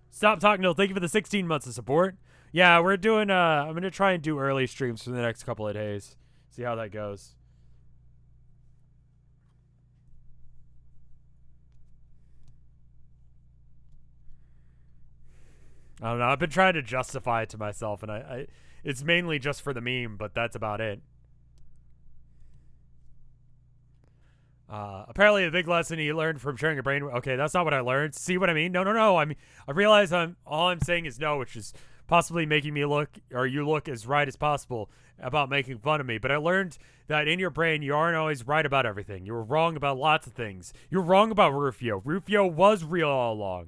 Stop talking, no. Thank you for the 16 months of support. Yeah, we're doing, I'm going to try and do early streams for the next couple of days. See how that goes. I don't know. I've been trying to justify it to myself, and I it's mainly just for the meme, but that's about it. Apparently, a big lesson you learned from sharing your brain. Okay, that's not what I learned. See what I mean? No. I mean, I realize all I'm saying is no, which is possibly making me look, or you look as right as possible about making fun of me. But I learned that in your brain, you aren't always right about everything. You were wrong about lots of things. You're wrong about Rufio. Rufio was real all along.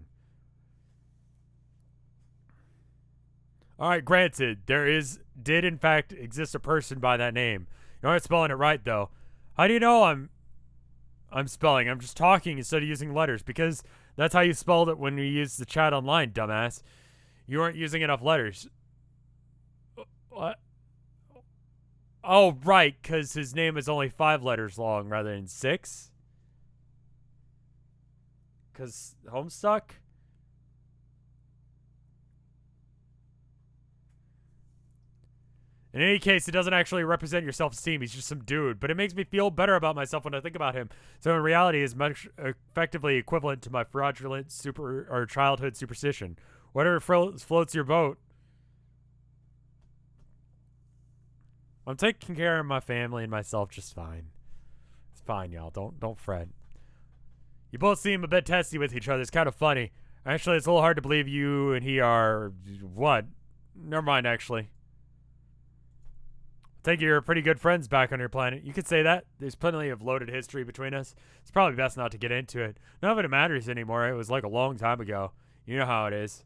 All right, granted, did in fact exist a person by that name. You aren't spelling it right though. How do you know I'm spelling? I'm just talking instead of using letters because that's how you spelled it when you used the chat online, dumbass. You weren't using enough letters. What? Oh, right, because his name is only 5 letters long rather than 6. Because Homestuck? In any case, it doesn't actually represent your self-esteem. He's just some dude. But it makes me feel better about myself when I think about him. So in reality, is much effectively equivalent to my fraudulent childhood superstition. Whatever floats your boat. I'm taking care of my family and myself just fine. It's fine, y'all. Don't fret. You both seem a bit testy with each other. It's kind of funny. Actually, it's a little hard to believe you and he are... What? Never mind, actually. I think you're pretty good friends back on your planet. You could say that. There's plenty of loaded history between us. It's probably best not to get into it. None of it matters anymore. It was like a long time ago. You know how it is.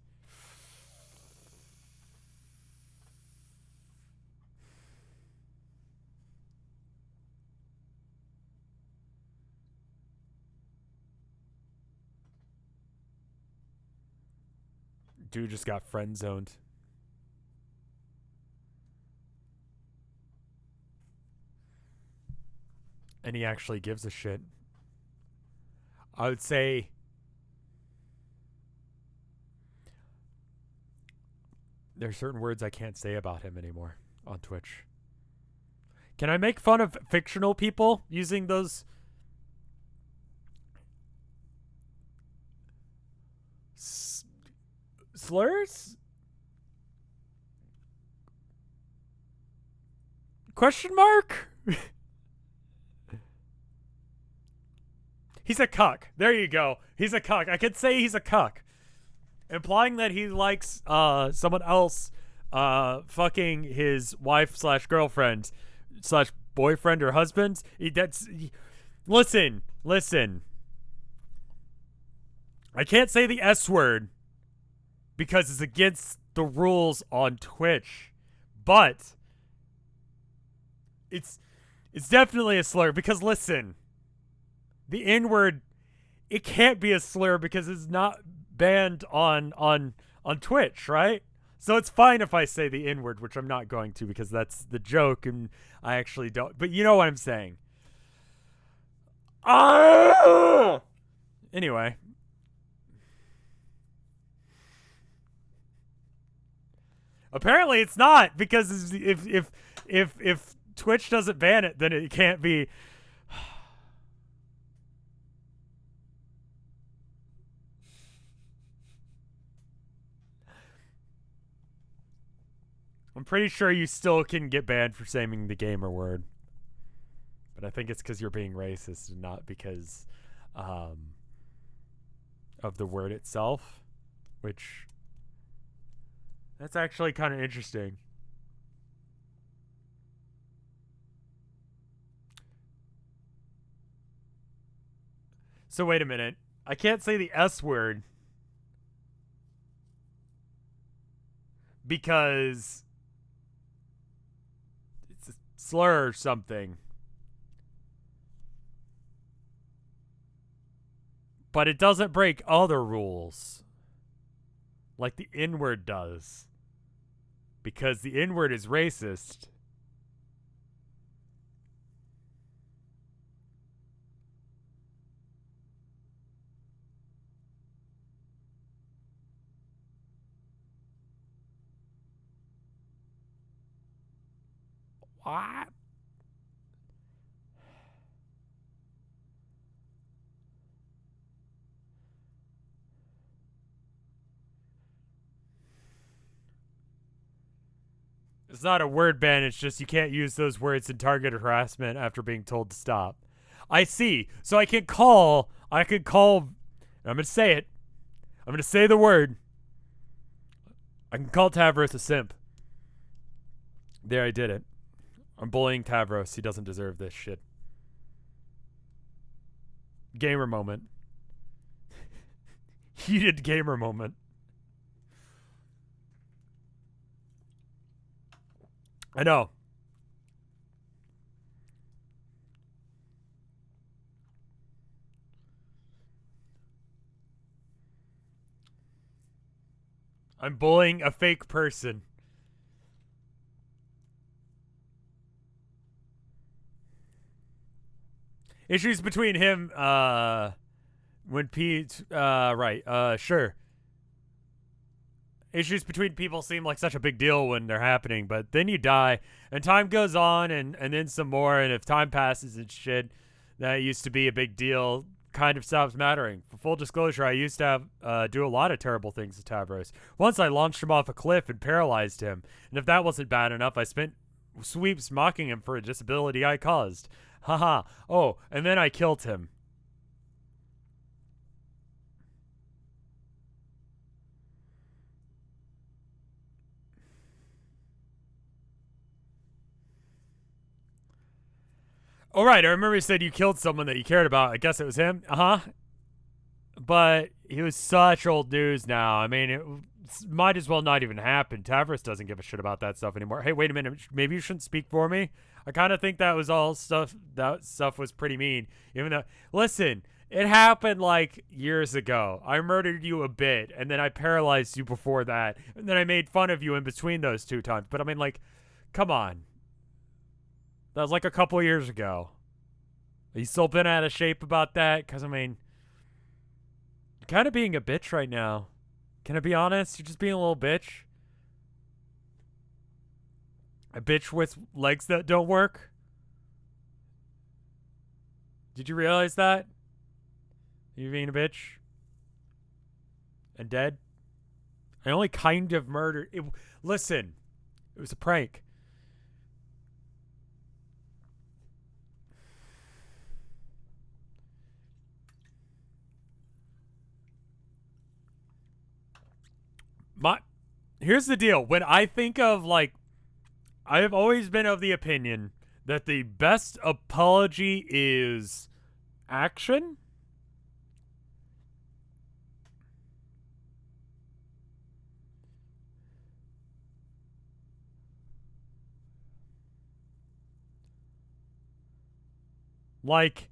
Dude just got friend zoned. And he actually gives a shit. I would say there are certain words I can't say about him anymore on Twitch. Can I make fun of fictional people using those slurs? Question mark? He's a cuck. There you go. He's a cuck. I could say he's a cuck. Implying that he likes someone else fucking his wife / girlfriend / boyfriend or husband. Listen. I can't say the S word because it's against the rules on Twitch. But it's definitely a slur because listen. The N-word, it can't be a slur because it's not banned on Twitch, right? So it's fine if I say the N-word, which I'm not going to because that's the joke and I actually don't. But you know what I'm saying. Ah! Anyway. Apparently it's not because if Twitch doesn't ban it, then it can't be... I'm pretty sure you still can get banned for saying the gamer word. But I think it's because you're being racist and not because of the word itself. Which, that's actually kind of interesting. So wait a minute. I can't say the S word because... slur or something. But it doesn't break other rules. Like the N-word does. Because the N-word is racist. What? It's not a word ban, it's just you can't use those words in targeted harassment after being told to stop. I see. So I could call, I'm going to say it. I'm going to say the word. I can call Tavros a simp. There, I did it. I'm bullying Tavros. He doesn't deserve this shit. Gamer moment. Heated gamer moment. I know. I'm bullying a fake person. Issues between him, when Pete, right, sure. Issues between people seem like such a big deal when they're happening, but then you die, and time goes on, and then some more, and if time passes and shit, that used to be a big deal, kind of stops mattering. For full disclosure, I used to have, do a lot of terrible things to Tavros. Once I launched him off a cliff and paralyzed him, and if that wasn't bad enough, I spent sweeps mocking him for a disability I caused. Haha. Oh, and then I killed him. All right, I remember you said you killed someone that you cared about. I guess it was him. Uh-huh. But he was such old news now. I mean, it might as well not even happen. Tavros doesn't give a shit about that stuff anymore. Hey, wait a minute. Maybe you shouldn't speak for me. I kind of think that was all stuff. That stuff was pretty mean. Even though, listen, it happened like years ago. I murdered you a bit, and then I paralyzed you before that, and then I made fun of you in between those two times. But I mean, like, come on. That was like a couple years ago. Are you still been out of shape about that? Because, I mean, you're kind of being a bitch right now. Can I be honest? You're just being a little bitch. A bitch with legs that don't work? Did you realize that? You're being a bitch? And dead? I only kind of murdered... Listen. It was a prank. Here's the deal. When I think of, like, I have always been of the opinion that the best apology is action. Like,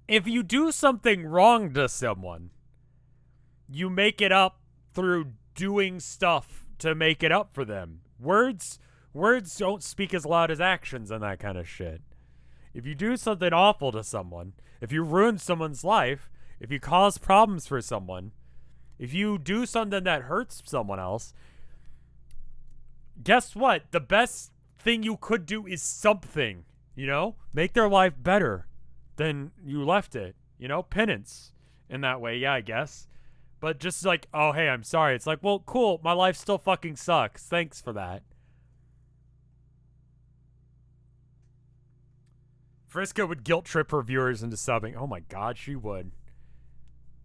if you do something wrong to someone, you make it up through doing stuff to make it up for them. Words don't speak as loud as actions and that kind of shit. If you do something awful to someone, if you ruin someone's life, if you cause problems for someone, if you do something that hurts someone else, guess what? The best thing you could do is something, you know? Make their life better than you left it, you know? Penance in that way, yeah, I guess. But just like, oh, hey, I'm sorry. It's like, well, cool. My life still fucking sucks. Thanks for that. Friska would guilt trip her viewers into subbing. Oh my god, she would.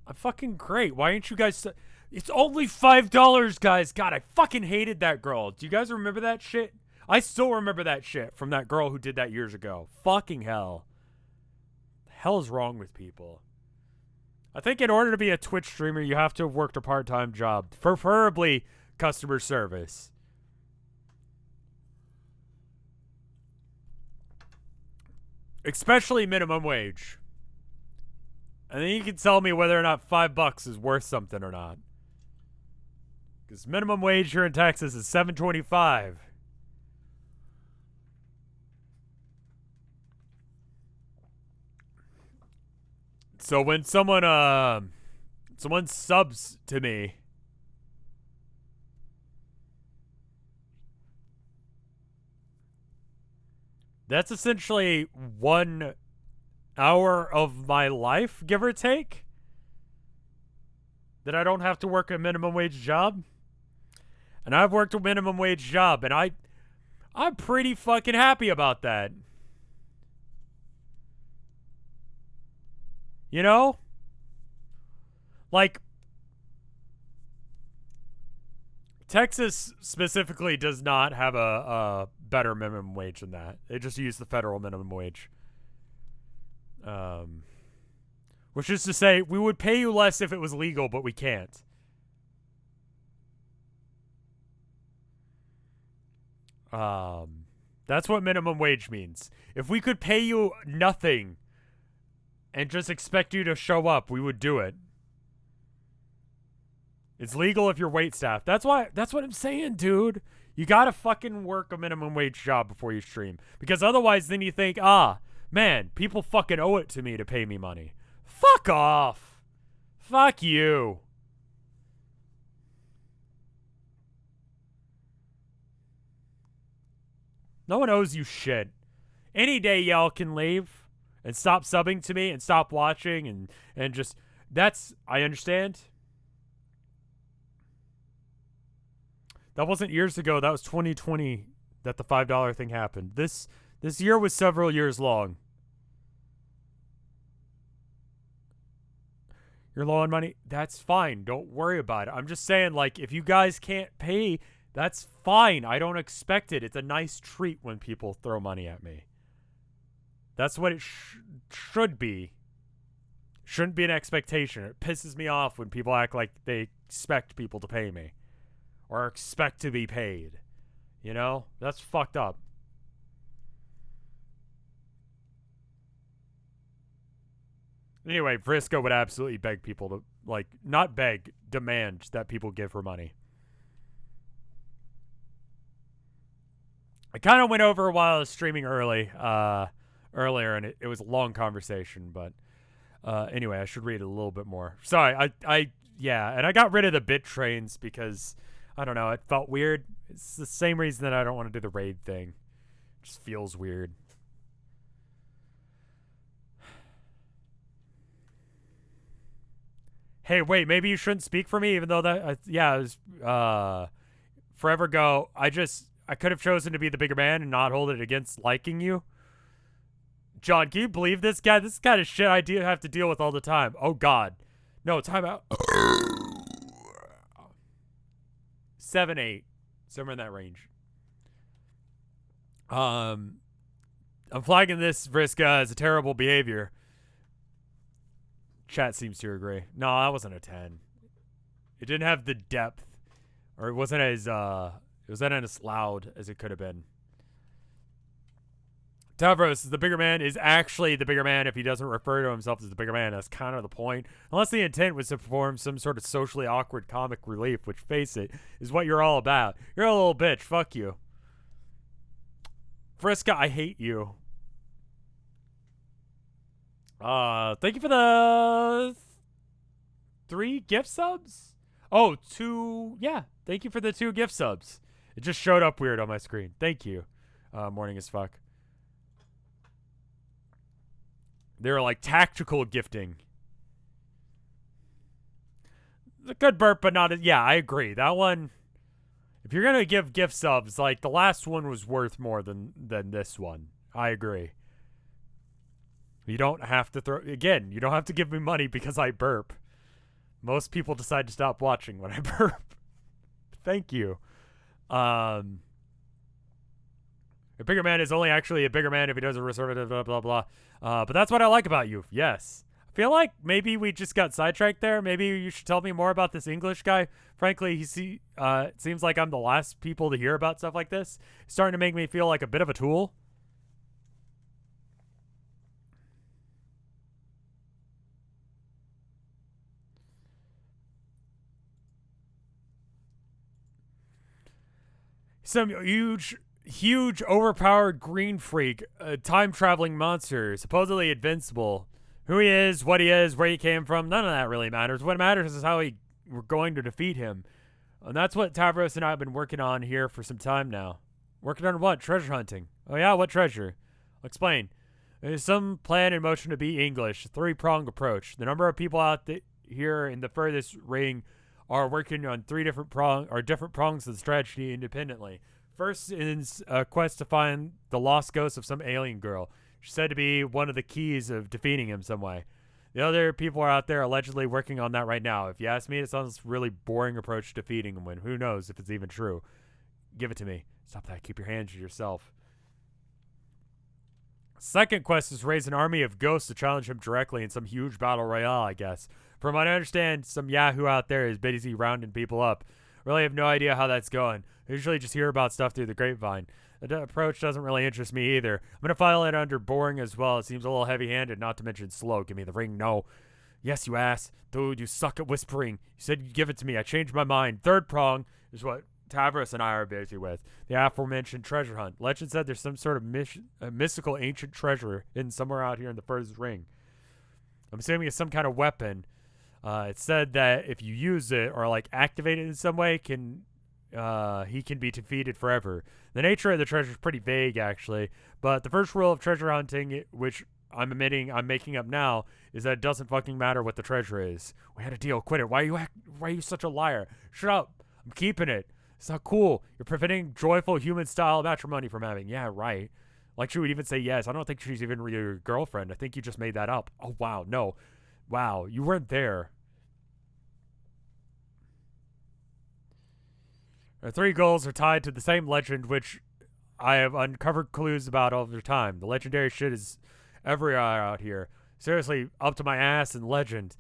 I'm fucking great. Why aren't you guys... It's only $5, guys. God, I fucking hated that girl. Do you guys remember that shit? I still remember that shit from that girl who did that years ago. Fucking hell. The hell is wrong with people? I think in order to be a Twitch streamer, you have to have worked a part-time job. Preferably customer service. Especially minimum wage. And then you can tell me whether or not $5 is worth something or not. Because minimum wage here in Texas is $7.25. So when someone subs to me, . 'Cause, That's essentially 1 hour of my life, give or take, that I don't have to work a minimum wage job. And I've worked a minimum wage job, and I'm pretty fucking happy about that. You know? Like, Texas specifically does not have a better minimum wage than that. They just use the federal minimum wage. Which is to say, we would pay you less if it was legal, but we can't. That's what minimum wage means. If we could pay you nothing and just expect you to show up, we would do it. It's legal if you're wait staff. That's what I'm saying, dude. You gotta fucking work a minimum wage job before you stream. Because otherwise then you think, man, people fucking owe it to me to pay me money. Fuck off. Fuck you. No one owes you shit. Any day y'all can leave and stop subbing to me and stop watching and just, I understand. That wasn't years ago. That was 2020 that the $5 thing happened. This year was several years long. You're low on money? That's fine. Don't worry about it. I'm just saying, like, if you guys can't pay, that's fine. I don't expect it. It's a nice treat when people throw money at me. That's what it should be. Shouldn't be an expectation. It pisses me off when people act like they expect people to pay me. Or expect to be paid. You know? That's fucked up. Anyway, Frisco would absolutely beg people to, like, not beg, demand that people give her money. I kind of went over while I was streaming earlier, and it was a long conversation, but anyway, I should read it a little bit more. Sorry, yeah, and I got rid of the bit trains because, I don't know, it felt weird. It's the same reason that I don't want to do the raid thing. It just feels weird. Hey, wait, maybe you shouldn't speak for me, even though that, yeah, it was, forever ago, I could have chosen to be the bigger man and not hold it against liking you. John, can you believe this guy? This is kind of shit I have to deal with all the time. Oh, God. No, time out. 7, 8. Somewhere in that range. I'm flagging this, Vriska, as a terrible behavior. Chat seems to agree. No, that wasn't a 10. It didn't have the depth. Or it wasn't as, it wasn't as loud as it could have been. Tavros, the bigger man, is actually the bigger man if he doesn't refer to himself as the bigger man. That's kind of the point. Unless the intent was to perform some sort of socially awkward comic relief, which, face it, is what you're all about. You're a little bitch. Fuck you. Friska, I hate you. Thank you for the 3 gift subs? Oh, 2. Yeah, thank you for the 2 gift subs. It just showed up weird on my screen. Thank you. Morning as fuck. They were like tactical gifting. It's a good burp, but not. Yeah, I agree. That one. If you're gonna give gift subs, like the last one was worth more than this one. I agree. You don't have to again. You don't have to give me money because I burp. Most people decide to stop watching when I burp. Thank you. A bigger man is only actually a bigger man if he doesn't reserve it, blah, blah, blah. But that's what I like about you. Yes. I feel like maybe we just got sidetracked there. Maybe you should tell me more about this English guy. Frankly, it seems like I'm the last people to hear about stuff like this. It's starting to make me feel like a bit of a tool. Some huge, overpowered green freak, a time-traveling monster, supposedly invincible. Who he is, what he is, where he came from, none of that really matters. What matters is how we're going to defeat him. And that's what Tavros and I have been working on here for some time now. Working on what? Treasure hunting. Oh yeah, what treasure? I'll explain. There's some plan in motion to be English, a three-pronged approach. The number of people out here in the furthest ring are working on different prongs of the strategy independently. First is a quest to find the lost ghost of some alien girl. She's said to be one of the keys of defeating him some way. The other people are out there allegedly working on that right now. If you ask me, it sounds a really boring approach to defeating him when who knows if it's even true. Give it to me. Stop that. Keep your hands to yourself. Second quest is raise an army of ghosts to challenge him directly in some huge battle royale, I guess. From what I understand, some yahoo out there is busy rounding people up. Really have no idea how that's going. I usually just hear about stuff through the grapevine. The approach doesn't really interest me either. I'm going to file it under boring as well. It seems a little heavy-handed, not to mention slow. Give me the ring, no. Yes, you ass. Dude, you suck at whispering. You said you'd give it to me. I changed my mind. Third prong is what Tavros and I are busy with. The aforementioned treasure hunt. Legend said there's some sort of mystical ancient treasure hidden somewhere out here in the furthest ring. I'm assuming it's some kind of weapon. It said that if you use it or like activate it in some way, he can be defeated forever. The nature of the treasure is pretty vague, actually. But the first rule of treasure hunting, which I'm making up now, is that it doesn't fucking matter what the treasure is. We had a deal. Quit it. Why are you such a liar? Shut up. I'm keeping it. It's not cool. You're preventing joyful human-style matrimony from having. Yeah, right. Like she would even say yes. I don't think she's even your girlfriend. I think you just made that up. Oh, wow. No. Wow. You weren't there. Our three goals are tied to the same legend, which I have uncovered clues about over time. The legendary shit is everywhere out here. Seriously, up to my ass in legend.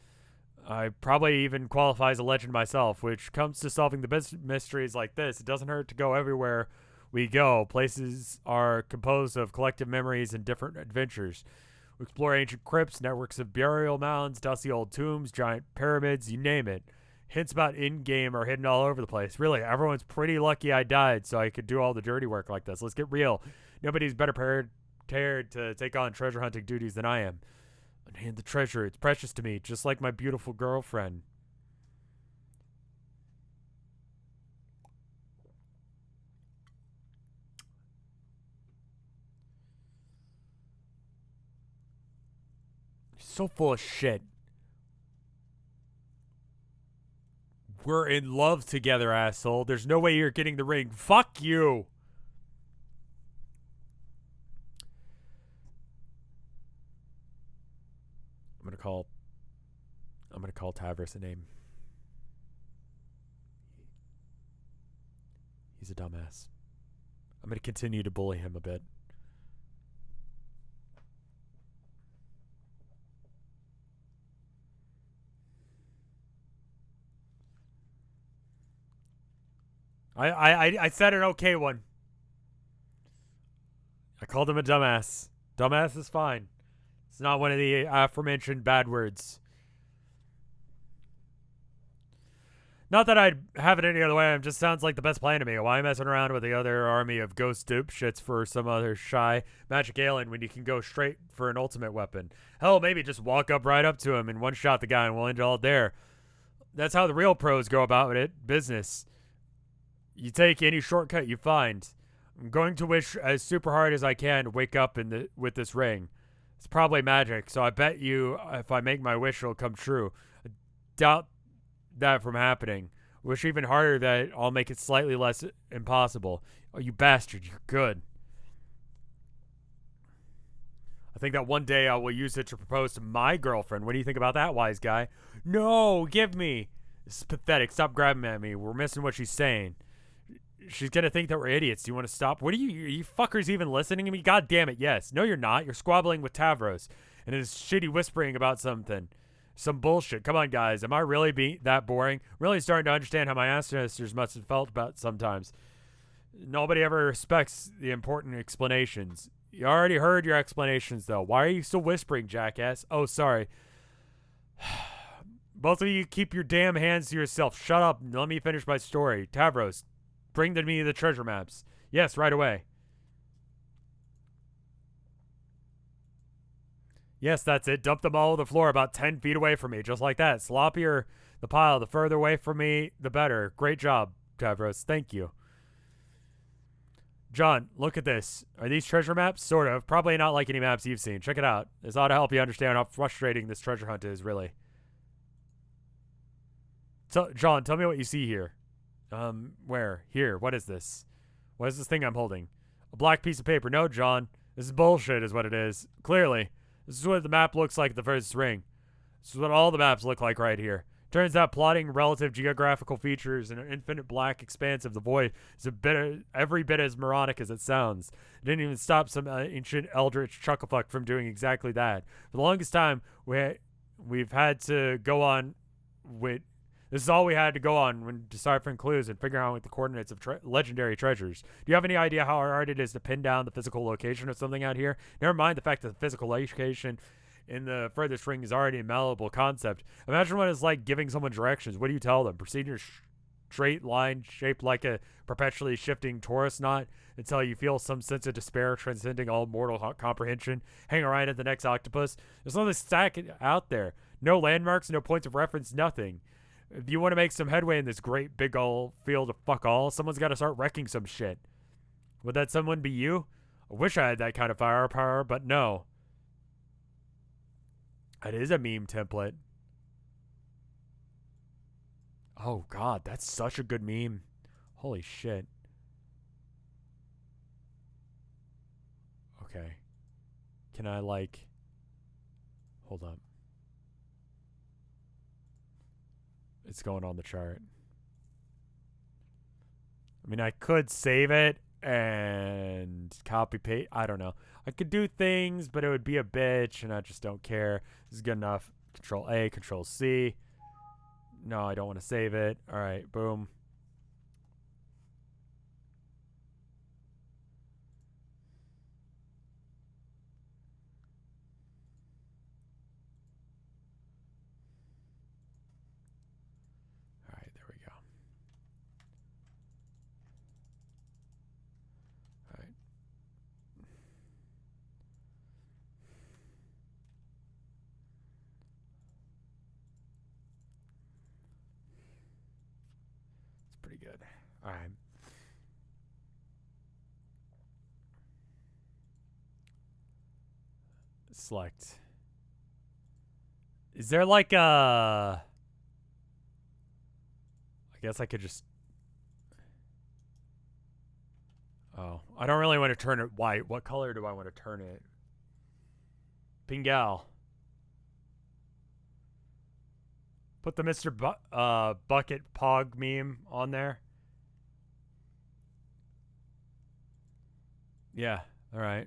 I probably even qualify as a legend myself, which comes to solving the mysteries like this. It doesn't hurt to go everywhere we go. Places are composed of collective memories and different adventures. We explore ancient crypts, networks of burial mounds, dusty old tombs, giant pyramids, you name it. Hints about in-game are hidden all over the place. Really, everyone's pretty lucky I died so I could do all the dirty work like this. Let's get real. Nobody's better prepared to take on treasure hunting duties than I am. And the treasure, it's precious to me, just like my beautiful girlfriend. You're so full of shit. We're in love together, asshole. There's no way you're getting the ring. Fuck you. I'm gonna call Tavros a name. He's a dumbass. I'm gonna continue to bully him a bit. I said an okay one. I called him a dumbass. Dumbass is fine. It's not one of the aforementioned bad words. Not that I'd have it any other way. It just sounds like the best plan to me. Why messing around with the other army of ghost dupe shits for some other shy magic alien when you can go straight for an ultimate weapon? Hell, maybe just walk up right up to him and one-shot the guy and we'll end it all there. That's how the real pros go about it. Business. You take any shortcut you find. I'm going to wish as super hard as I can to wake up with this ring. It's probably magic, so I bet you if I make my wish, it'll come true. I doubt that from happening. Wish even harder that I'll make it slightly less impossible. Oh, you bastard, you're good. I think that one day I will use it to propose to my girlfriend. What do you think about that, wise guy? No, give me. This is pathetic. Stop grabbing at me. We're missing what she's saying. She's gonna think that we're idiots. Do you want to stop? Are you fuckers even listening to me? God damn it, yes. No, you're not. You're squabbling with Tavros and his shitty whispering about something. Some bullshit. Come on, guys. Am I really being that boring? Really starting to understand how my ancestors must have felt about sometimes. Nobody ever respects the important explanations. You already heard your explanations, though. Why are you still whispering, jackass? Oh, sorry. Both of you keep your damn hands to yourself. Shut up and let me finish my story. Tavros, bring to me the treasure maps. Yes, right away. Yes, that's it. Dump them all over the floor about 10 feet away from me. Just like that. Sloppier the pile, the further away from me, the better. Great job, Tavros. Thank you. John, look at this. Are these treasure maps? Sort of. Probably not like any maps you've seen. Check it out. This ought to help you understand how frustrating this treasure hunt is, really. So, John, tell me what you see here. Where? Here. What is this? What is this thing I'm holding? A black piece of paper. No, John. This is bullshit is what it is. Clearly. This is what the map looks like at the first ring. This is what all the maps look like right here. Turns out plotting relative geographical features in an infinite black expanse of the void is every bit as moronic as it sounds. It didn't even stop some ancient eldritch chucklefuck from doing exactly that. For the longest time, we've had to go on with... This is all we had to go on when deciphering clues and figuring out the coordinates of legendary treasures. Do you have any idea how hard it is to pin down the physical location of something out here? Never mind the fact that the physical location in the furthest ring is already a malleable concept. Imagine what it's like giving someone directions. What do you tell them? Proceed in a straight line shaped like a perpetually shifting torus knot until you feel some sense of despair transcending all mortal comprehension. Hang around at the next octopus. There's nothing stack out there. No landmarks, no points of reference, nothing. If you want to make some headway in this great big old field of fuck all, someone's got to start wrecking some shit. Would that someone be you? I wish I had that kind of firepower, but no. It is a meme template. Oh god, that's such a good meme. Holy shit. Okay. Can I like... Hold up. It's going on the chart. I mean, I could save it and copy paste. I don't know. I could do things, but it would be a bitch, and I just don't care. This is good enough. Control A, Control C. No, I don't want to save it. All right, boom. Pretty good. All right. Select. Is there like a... I guess I could just... Oh, I don't really want to turn it white. What color do I want to turn it? Pingal. Put the Mr. Bucket Pog meme on there. Yeah, all right.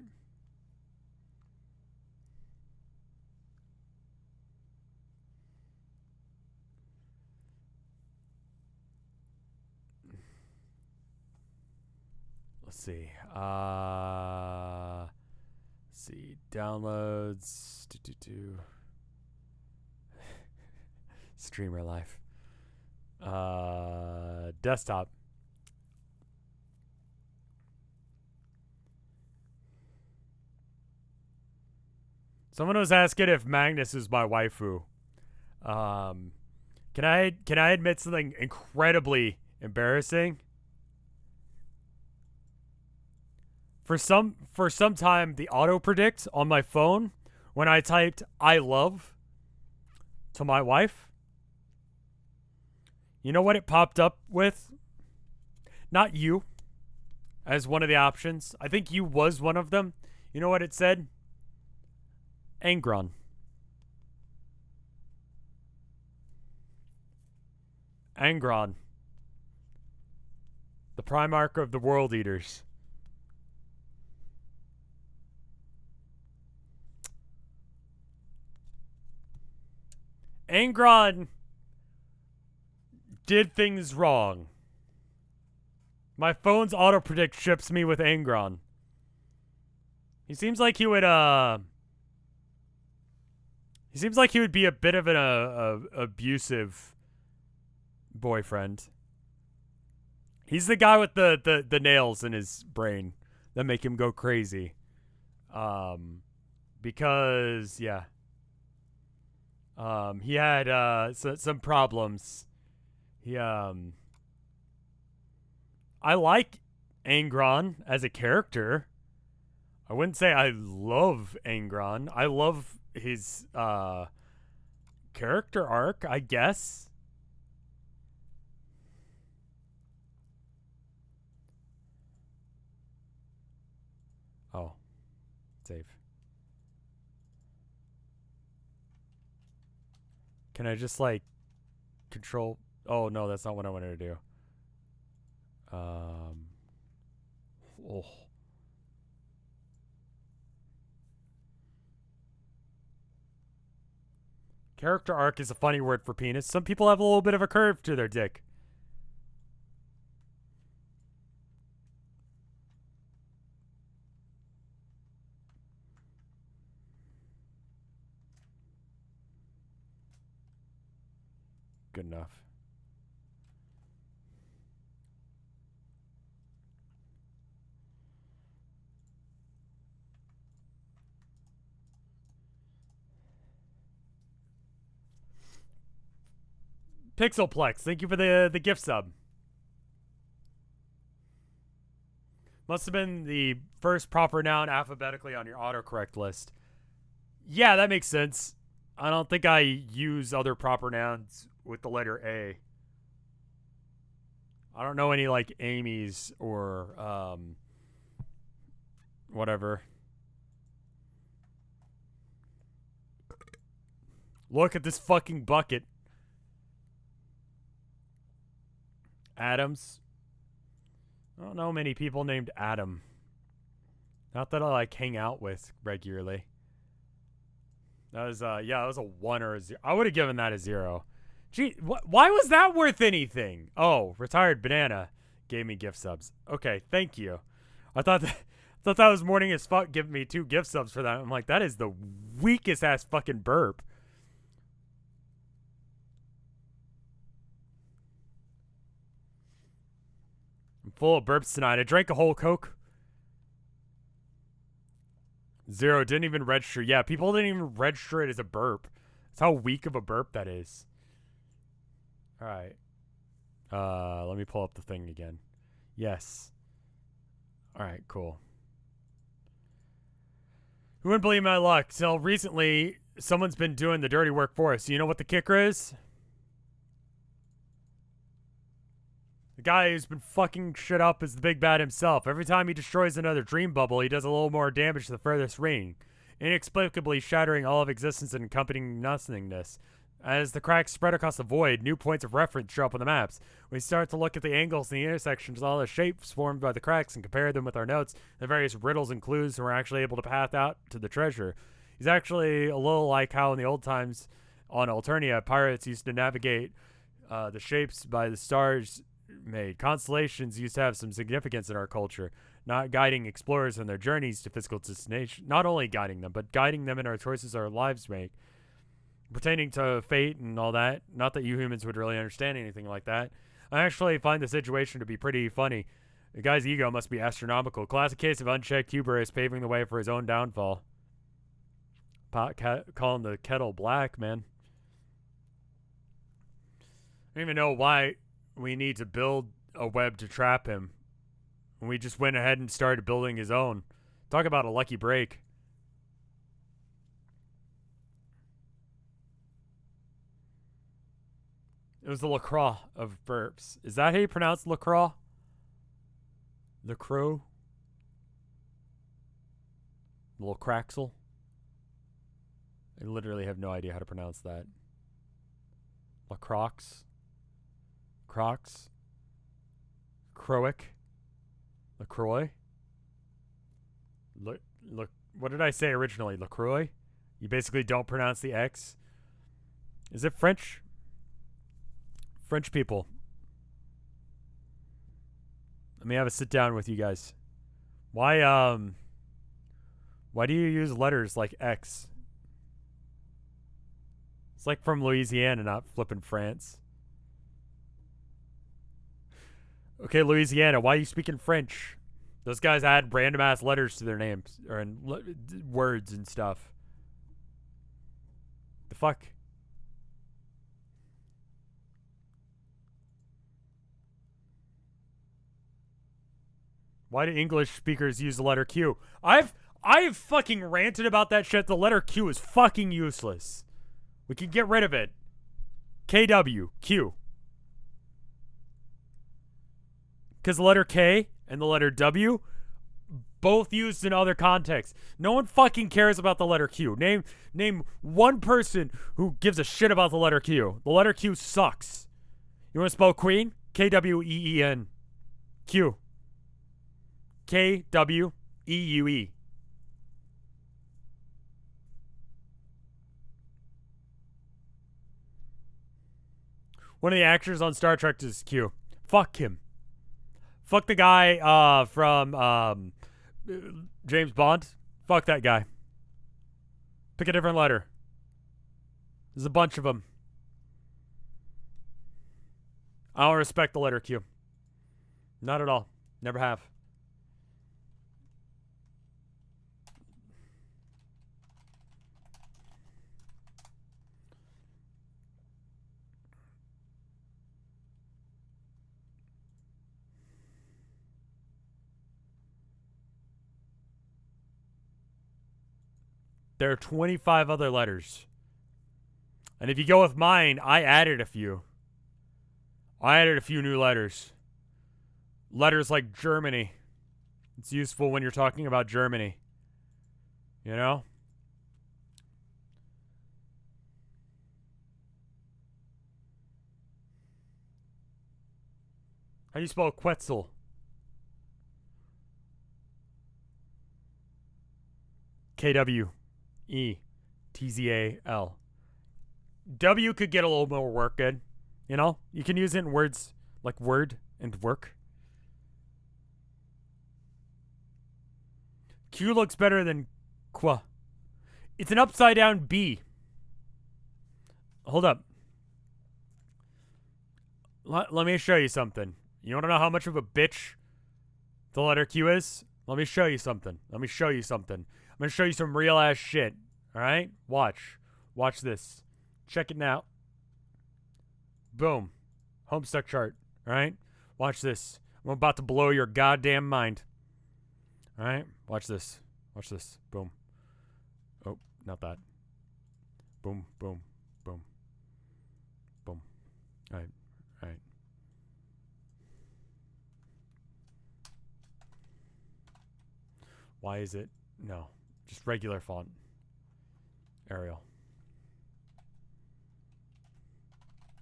Let's see. Let's see. Downloads. Streamer life. Desktop. Someone was asking if Magnus is my waifu. Can I admit something incredibly embarrassing? For some time, the auto predict on my phone when I typed "I love" to my wife, you know what it popped up with? Not you as one of the options. I think you was one of them. You know what it said? Angron. Angron. The Primarch of the World Eaters. Angron did things wrong. My phone's auto-predict ships me with Angron. He seems like he would, He seems like he would be a bit of an abusive boyfriend. He's the guy with the nails in his brain that make him go crazy. Because, yeah. He had some problems. I like Angron as a character. I wouldn't say I love Angron. I love his character arc, I guess. Oh, save. Can I just like control? Oh no, that's not what I wanted to do. Oh. Character arc is a funny word for penis. Some people have a little bit of a curve to their dick. Good enough. Pixelplex, thank you for the gift sub. Must have been the first proper noun alphabetically on your autocorrect list. Yeah, that makes sense. I don't think I use other proper nouns with the letter A. I don't know any like Amy's or whatever. Look at this fucking bucket. Adams. I don't know many people named Adam. Not that I like hang out with regularly. That was yeah, that was a 1 or a 0. I would have given that a 0. Gee, why was that worth anything? Oh, retired banana gave me gift subs. Okay, thank you. I thought that was morning as fuck giving me 2 gift subs for that. I'm like, that is the weakest ass fucking burp. I'm full of burps tonight. I drank a whole Coke. 0 didn't even register. Yeah, people didn't even register it as a burp. That's how weak of a burp that is. All right. Let me pull up the thing again. Yes. All right, cool. Who wouldn't believe my luck? Till recently, someone's been doing the dirty work for us. You know what the kicker is? The guy who's been fucking shit up is the big bad himself. Every time he destroys another dream bubble, he does a little more damage to the furthest ring, inexplicably shattering all of existence and accompanying nothingness. As the cracks spread across the void, new points of reference show up on the maps. We start to look at the angles and the intersections, all the shapes formed by the cracks, and compare them with our notes, the various riddles and clues, and we're actually able to path out to the treasure. He's actually a little like how in the old times on Alternia, pirates used to navigate the shapes by the stars made. Constellations used to have some significance in our culture, not guiding explorers on their journeys to physical destination, not only guiding them, but guiding them in our choices our lives make. Pertaining to fate and all that, not that you humans would really understand anything like that. I actually find the situation to be pretty funny. The guy's ego must be astronomical. Classic case of unchecked hubris paving the way for his own downfall. Calling the kettle black, man. I don't even know why we need to build a web to trap him. And we just went ahead and started building his own. Talk about a lucky break. It was the LaCroix of burps. Is that how you pronounce LaCroix? LaCroix? Little Craxel? I literally have no idea how to pronounce that. LaCroix? Crocs? Croic? LaCroix? Look, what did I say originally? LaCroix? You basically don't pronounce the X? Is it French? French people. Let me have a sit down with you guys. Why do you use letters like X? It's like from Louisiana, not flipping France. Okay, Louisiana, why are you speaking French? Those guys add random ass letters to their names or words and stuff. The fuck? Why do English speakers use the letter Q? I've fucking ranted about that shit. The letter Q is fucking useless. We can get rid of it. KW, Q. Because the letter K and the letter W, both used in other contexts. No one fucking cares about the letter Q. Name one person who gives a shit about the letter Q. The letter Q sucks. You want to spell queen? K-W-E-E-N. Q. K-W-E-U-E. One of the actors on Star Trek is Q. Fuck him. Fuck the guy from James Bond. Fuck that guy. Pick a different letter. There's a bunch of them. I don't respect the letter Q. Not at all. Never have. There are 25 other letters. And if you go with mine, I added a few. I added a few new letters. Letters like Germany. It's useful when you're talking about Germany. You know? How do you spell Quetzal? K-W-E-T-Z-A-L. W could get a little more work in. You know? You can use it in words like word and work. Q looks better than Qua. It's an upside down B. Hold up. Let me show you something. You want to know how much of a bitch the letter Q is? Let me show you something. I'm going to show you some real ass shit. Alright? Watch. Watch this. Check it now. Boom. Homestuck chart. Alright? Watch this. I'm about to blow your goddamn mind. Alright? Watch this. Watch this. Boom. Oh, not that. Boom, boom, boom. Boom. Alright. Alright. Why is it? No. Just regular font. Arial.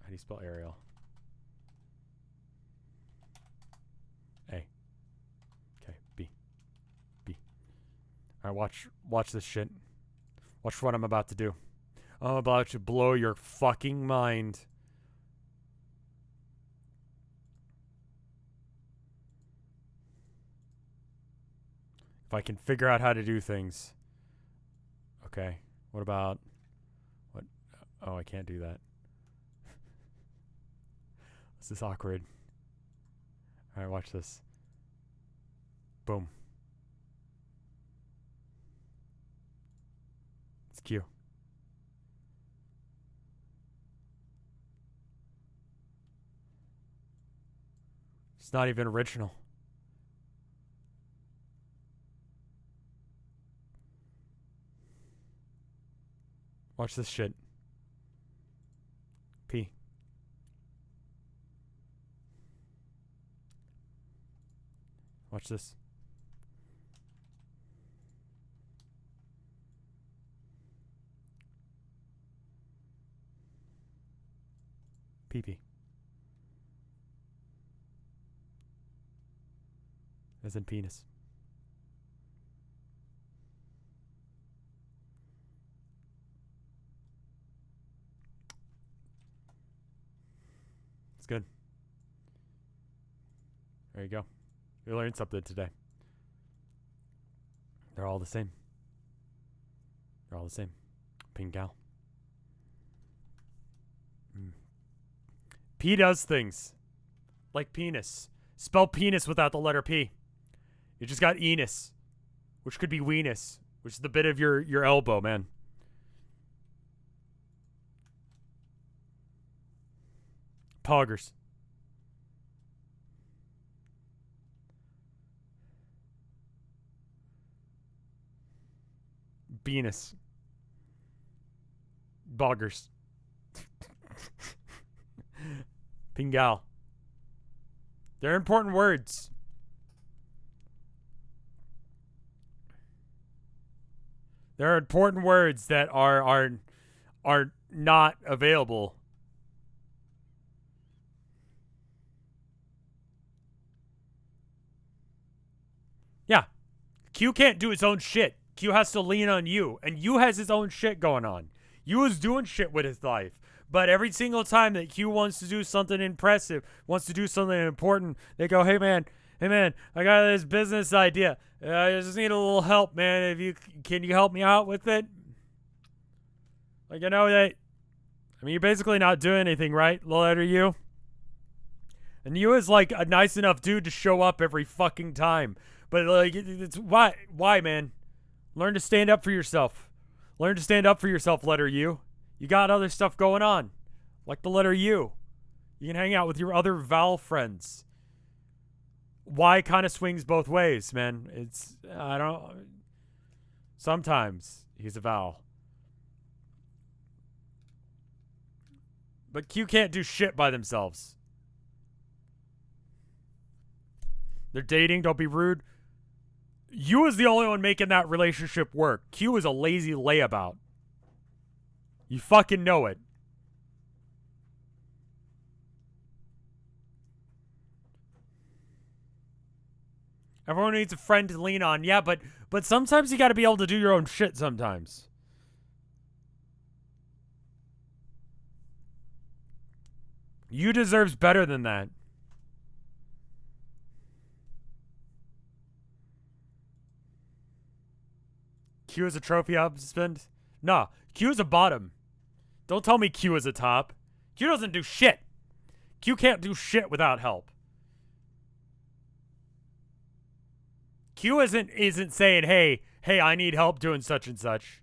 How do you spell Arial? A. Okay. B. B. Alright, watch this shit. Watch what I'm about to do. I'm about to blow your fucking mind. If I can figure out how to do things. Okay. What about... What? Oh, I can't do that. This is awkward. Alright, watch this. Boom. It's Q. It's not even original. Watch this shit. P. Watch this. PP. As in penis. It's good. There you go. You learned something today. They're all the same. They're all the same. Pink gal. P does things. Like penis. Spell penis without the letter P. You just got enis. Which could be weenus. Which is the bit of your elbow, man. Poggers. Venus. Boggers. Pingal. They're important words. There are important words that are not available. Yeah. Q can't do his own shit. Q has to lean on you. And Yu has his own shit going on. Yu is doing shit with his life. But every single time that Q wants to do something impressive, wants to do something important, they go, hey man, I got this business idea. I just need a little help, man. Can you help me out with it? Like, I know that, I mean, you're basically not doing anything, right? The letter U. And Yu is like a nice enough dude to show up every fucking time. But like, it's why, man? Learn to stand up for yourself. Learn to stand up for yourself, letter U. You got other stuff going on, like the letter U. You can hang out with your other vowel friends. Y kind of swings both ways, man. Sometimes he's a vowel. But Q can't do shit by themselves. They're dating, don't be rude. Yu is the only one making that relationship work. Q is a lazy layabout. You fucking know it. Everyone needs a friend to lean on. Yeah, but sometimes you gotta be able to do your own shit sometimes. Yu deserves better than that. Q is a trophy husband? Nah, Q is a bottom. Don't tell me Q is a top. Q doesn't do shit. Q can't do shit without help. Q isn't saying, hey, I need help doing such and such.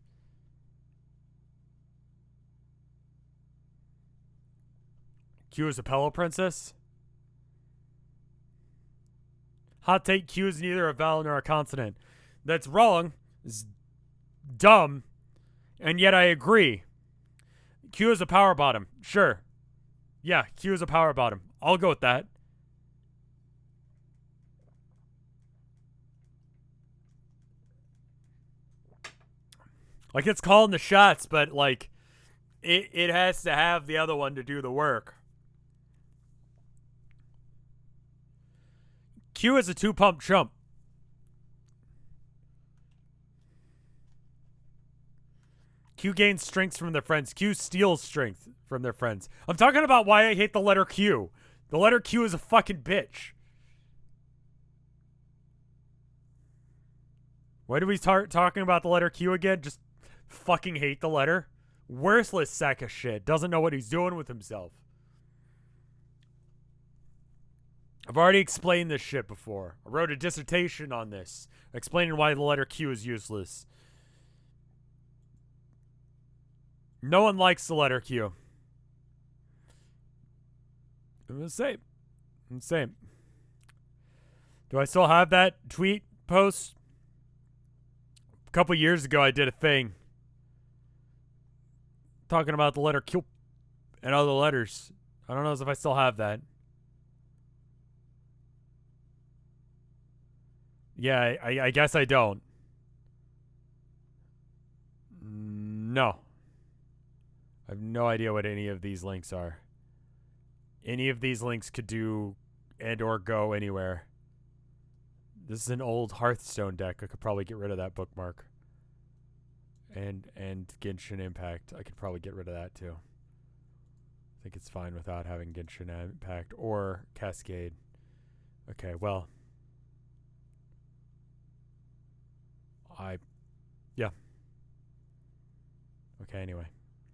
Q is a pillow princess? Hot take, Q is neither a vowel nor a consonant. That's wrong. It's dumb. And yet I agree. Q is a power bottom. Sure. Yeah, Q is a power bottom. I'll go with that. Like, it's calling the shots, but like it has to have the other one to do the work. Q is a two-pump chump. Q gains strength from their friends. Q steals strength from their friends. I'm talking about why I hate the letter Q. The letter Q is a fucking bitch. Why do we start talking about the letter Q again? Just fucking hate the letter. Worthless sack of shit. Doesn't know what he's doing with himself. I've already explained this shit before. I wrote a dissertation on this, explaining why the letter Q is useless. No one likes the letter Q. I'm the same. Do I still have that tweet post? A couple years ago, I did a thing talking about the letter Q and other letters. I don't know if I still have that. Yeah, I guess I don't. No. I have no idea what any of these links are. Any of these links could do and or go anywhere. This is an old Hearthstone deck. I could probably get rid of that bookmark. And Genshin Impact. I could probably get rid of that too. I think it's fine without having Genshin Impact or Cascade. Okay, well. Yeah. Okay, anyway.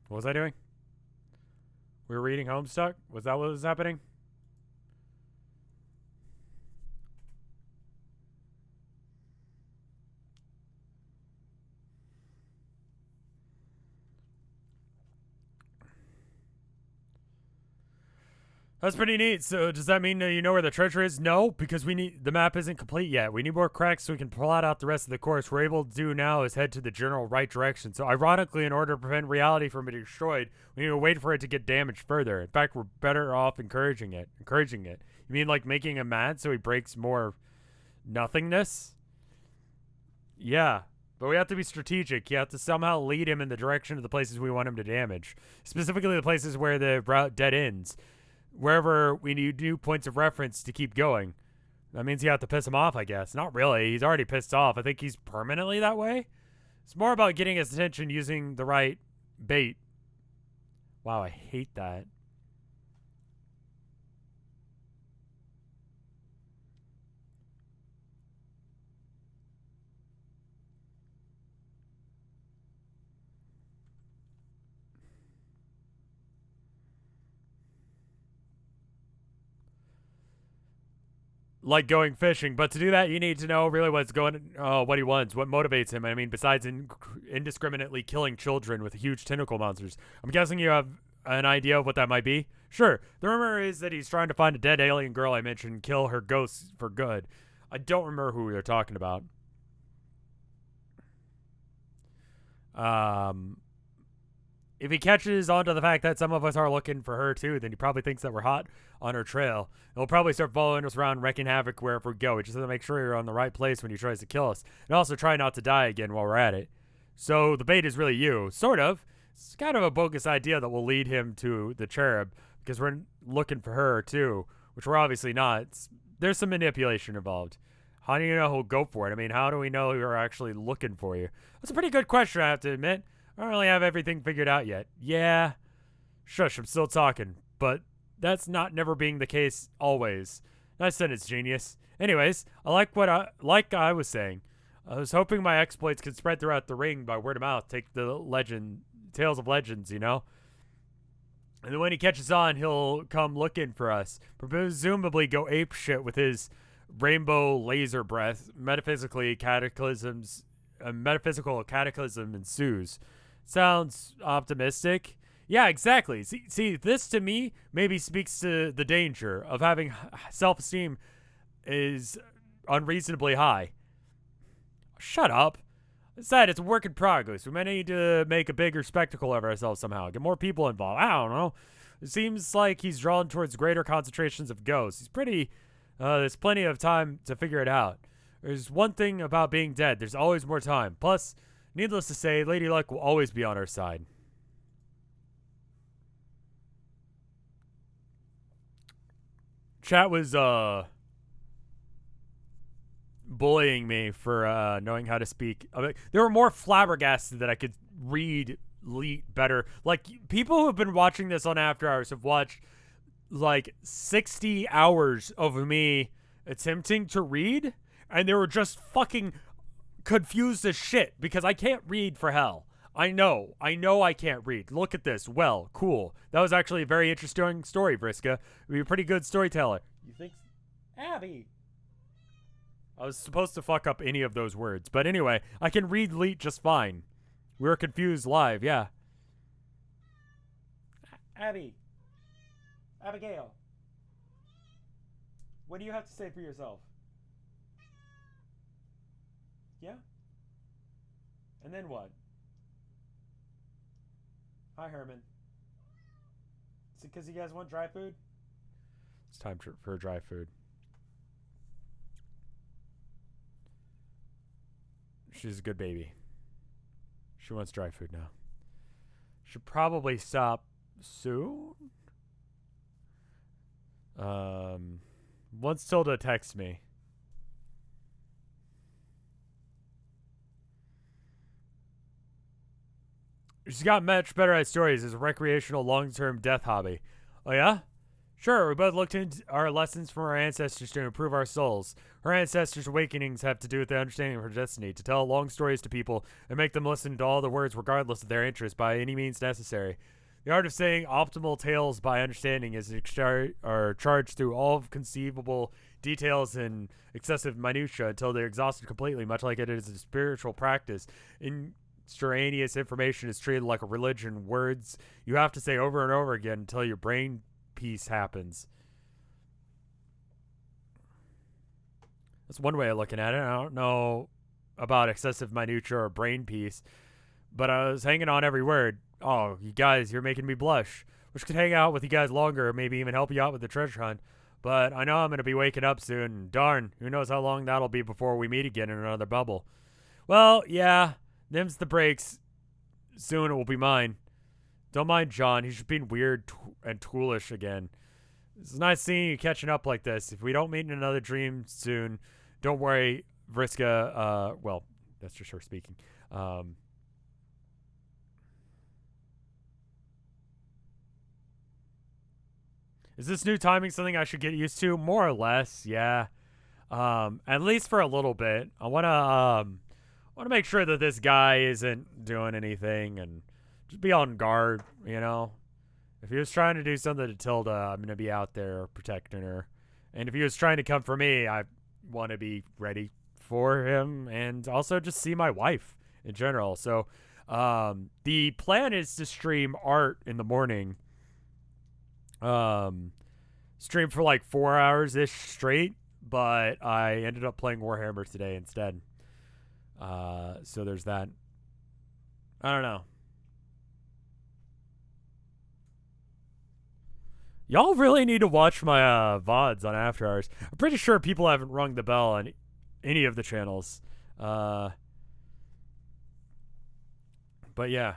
What was I doing? We were reading Homestuck? Was that what was happening? That's pretty neat. So does that mean you know where the treasure is? No, because the map isn't complete yet. We need more cracks so we can plot out the rest of the course. We're able to do now is head to the general right direction. So ironically, in order to prevent reality from being destroyed, we need to wait for it to get damaged further. In fact, we're better off encouraging it. You mean like making him mad so he breaks more nothingness? Yeah. But we have to be strategic. You have to somehow lead him in the direction of the places we want him to damage. Specifically the places where the route dead ends. Wherever we need new points of reference to keep going. That means you have to piss him off, I guess. Not really. He's already pissed off. I think he's permanently that way. It's more about getting his attention using the right bait. Wow, I hate that. Like going fishing, but to do that, you need to know really what he wants, what motivates him. I mean, besides indiscriminately killing children with huge tentacle monsters. I'm guessing you have an idea of what that might be? Sure. The rumor is that he's trying to find a dead alien girl I mentioned, kill her ghosts for good. I don't remember who we were talking about. If he catches on to the fact that some of us are looking for her too, then he probably thinks that we're hot on her trail. He'll probably start following us around, wreaking havoc wherever we go. We just have to make sure you're on the right place when he tries to kill us. And also try not to die again while we're at it. So the bait is really you. Sort of. It's kind of a bogus idea that will lead him to the cherub, because we're looking for her too, which we're obviously not. There's some manipulation involved. How do you know he'll go for it? I mean, how do we know you're actually looking for you? That's a pretty good question, I have to admit. I don't really have everything figured out yet. Yeah. Shush, I'm still talking. But that's not never being the case always. Nice sentence, genius. Anyways, like I was saying, I was hoping my exploits could spread throughout the ring by word of mouth. Take the tales of legends, you know? And then when he catches on, he'll come looking for us. Presumably go ape shit with his rainbow laser breath. Metaphysical cataclysm ensues. Sounds optimistic. Yeah, exactly. See, this to me maybe speaks to the danger of having self-esteem is unreasonably high. Shut up. Instead, it's a work in progress. We may need to make a bigger spectacle of ourselves somehow. Get more people involved. I don't know. It seems like he's drawn towards greater concentrations of ghosts. There's plenty of time to figure it out. There's one thing about being dead. There's always more time. Plus, needless to say, Lady Luck will always be on our side. Chat was, bullying me for, knowing how to speak. I mean, there were more flabbergasted that I could read better. Like, people who have been watching this on After Hours have watched, like, 60 hours of me attempting to read, and they were just fucking confused as shit because I can't read for hell. I know I can't read. Look at this. Well, cool. That was actually a very interesting story, Vriska. You're a pretty good storyteller. You think so? Abby. I was supposed to fuck up any of those words. But anyway, I can read Leet just fine. We were confused live, yeah. Abby. Abigail. What do you have to say for yourself? Yeah? And then what? Hi, Herman. Is it because you guys want dry food? It's time for dry food. She's a good baby. She wants dry food now. Should probably stop soon. Once Tilda texts me. She's got much better at stories as a recreational long-term death hobby. Oh yeah? Sure, we both looked into our lessons from our ancestors to improve our souls. Her ancestors' awakenings have to do with the understanding of her destiny, to tell long stories to people and make them listen to all the words regardless of their interest by any means necessary. The art of saying optimal tales by understanding is charged through all conceivable details and excessive minutiae until they're exhausted completely, much like it is a spiritual practice. Extraneous information is treated like a religion. Words you have to say over and over again until your brain peace happens. That's one way of looking at it. I don't know about excessive minutia or brain peace, but I was hanging on every word. Oh, you guys, you're making me blush. Wish I could hang out with you guys longer, maybe even help you out with the treasure hunt. But I know I'm going to be waking up soon, and darn, who knows how long that'll be before we meet again in another bubble. Well, yeah, them's the breaks. Soon it will be mine. Don't mind John, he's just being weird and toolish again. It's nice seeing you catching up like this. If we don't meet in another dream soon, don't worry, Vriska, well, that's just her speaking. Is this new timing something I should get used to? More or less, yeah. At least for a little bit. I wanna make sure that this guy isn't doing anything and just be on guard, you know? If he was trying to do something to Tilda, I'm gonna be out there protecting her. And if he was trying to come for me, I want to be ready for him and also just see my wife in general. So, the plan is to stream art in the morning. Stream for like 4 hours ish straight, but I ended up playing Warhammer today instead. So there's that. I don't know. Y'all really need to watch my VODs on After Hours. I'm pretty sure people haven't rung the bell on any of the channels. But yeah.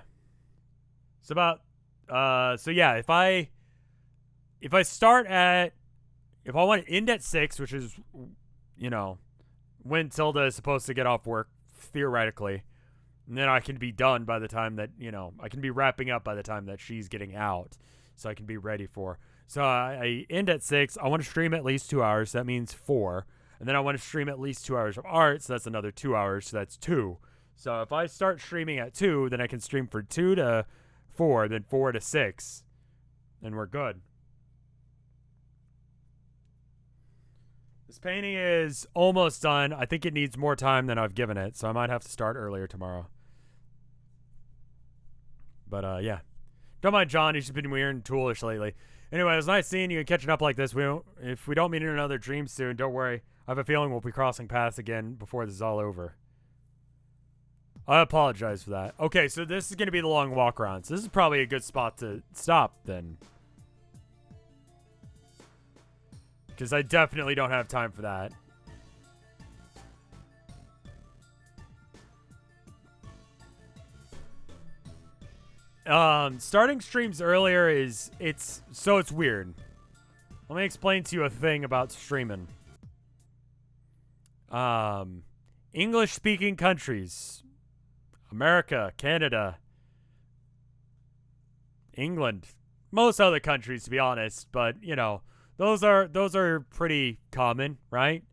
It's about so yeah, if I want to end at 6, which is, you know, when Tilda is supposed to get off work, theoretically, and then I can be done by the time that, you know, I can be wrapping up by the time that she's getting out, so I can be ready for. So I end at 6. I want to stream at least 2 hours. So that means 4. And then I want to stream at least 2 hours of art. So that's another 2 hours. So that's 2. So if I start streaming at 2, then I can stream for 2 to 4, then 4 to 6. And we're good. This painting is almost done. I think it needs more time than I've given it. So I might have to start earlier tomorrow. But yeah. Don't mind John. He's just been weird and toolish lately. Anyway, it was nice seeing you and catching up like this. If we don't meet in another dream soon, don't worry. I have a feeling we'll be crossing paths again before this is all over. I apologize for that. Okay, so this is going to be the long walk around. So this is probably a good spot to stop then. Because I definitely don't have time for that. Starting streams earlier it's weird. Let me explain to you a thing about streaming. English speaking countries. America, Canada, England, most other countries to be honest, but you know, those are pretty common, right?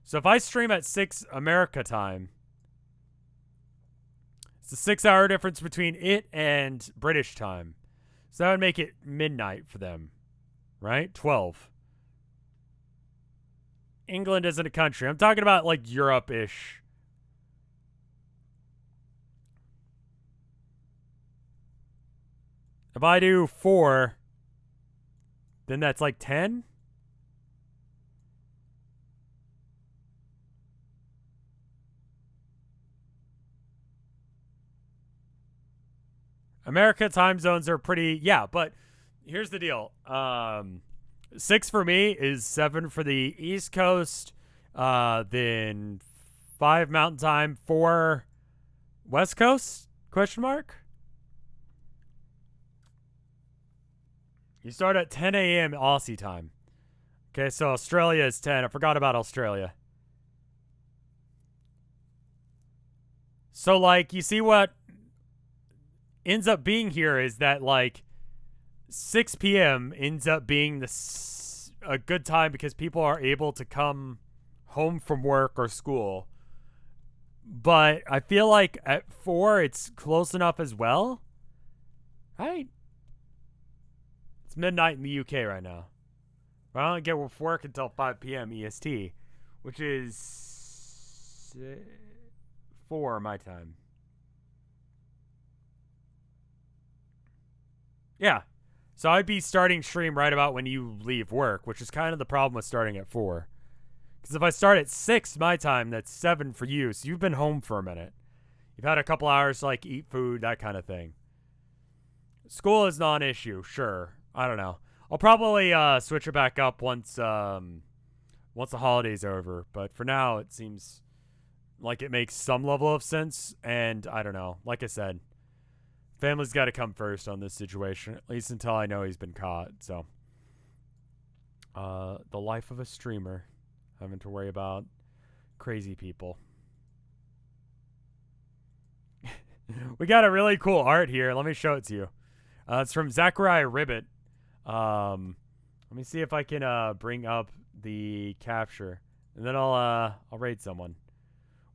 So if I stream at 6 America time, it's a 6-hour difference between it and British time. So that would make it midnight for them, right? 12. England isn't a country. I'm talking about like Europe-ish. If I do 4, then that's like 10? America time zones are pretty, yeah, but here's the deal. 6 for me is 7 for the East Coast, then 5 Mountain Time, 4 West Coast, question mark? You start at 10 a.m. Aussie time. Okay, so Australia is 10. I forgot about Australia. So, like, you see what ends up being here is that, like, 6 p.m. ends up being a good time because people are able to come home from work or school. But I feel like at 4, it's close enough as well. Right? It's midnight in the UK right now. But I don't get off work until 5 p.m. EST, which is 4 my time. Yeah. So I'd be starting stream right about when you leave work, which is kind of the problem with starting at 4. Because if I start at 6 my time, that's 7 for you. So you've been home for a minute. You've had a couple hours to like eat food, that kind of thing. School is not an issue, sure. I don't know. I'll probably switch it back up once the holiday's over. But for now, it seems like it makes some level of sense. And I don't know. Like I said, family's got to come first on this situation, at least until I know he's been caught. So, the life of a streamer, having to worry about crazy people. We got a really cool art here. Let me show it to you. It's from Zachariah Ribbit. Let me see if I can bring up the capture, and then I'll raid someone.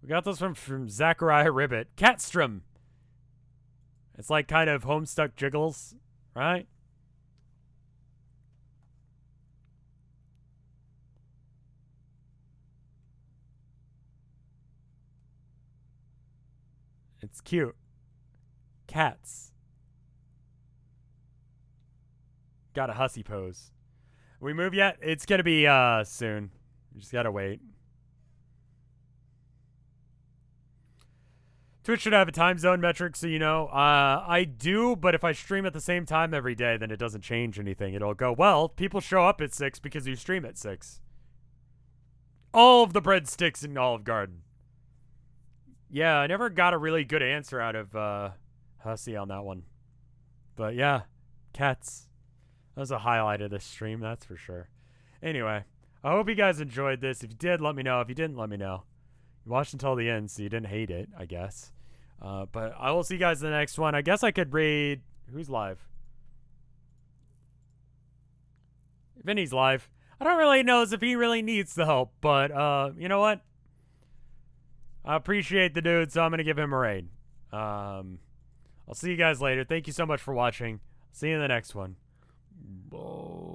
We got this from Zachariah Ribbit. Catstrom. It's like kind of Homestuck jiggles, right? It's cute. Cats. Got a hussy pose. We move yet? It's gonna be soon. We just gotta wait. Twitch should have a time zone metric, so you know. I do, but if I stream at the same time every day, then it doesn't change anything. It'll go, well, people show up at 6 because you stream at 6. All of the breadsticks in Olive Garden. Yeah, I never got a really good answer out of Hussey on that one. But yeah, cats. That was a highlight of this stream, that's for sure. Anyway, I hope you guys enjoyed this. If you did, let me know. If you didn't, let me know. You watched until the end, so you didn't hate it, I guess. But I will see you guys in the next one. I guess I could read... Who's live? Vinny's live. I don't really know if he really needs the help, but you know what? I appreciate the dude, so I'm going to give him a raid. I'll see you guys later. Thank you so much for watching. See you in the next one. Bye.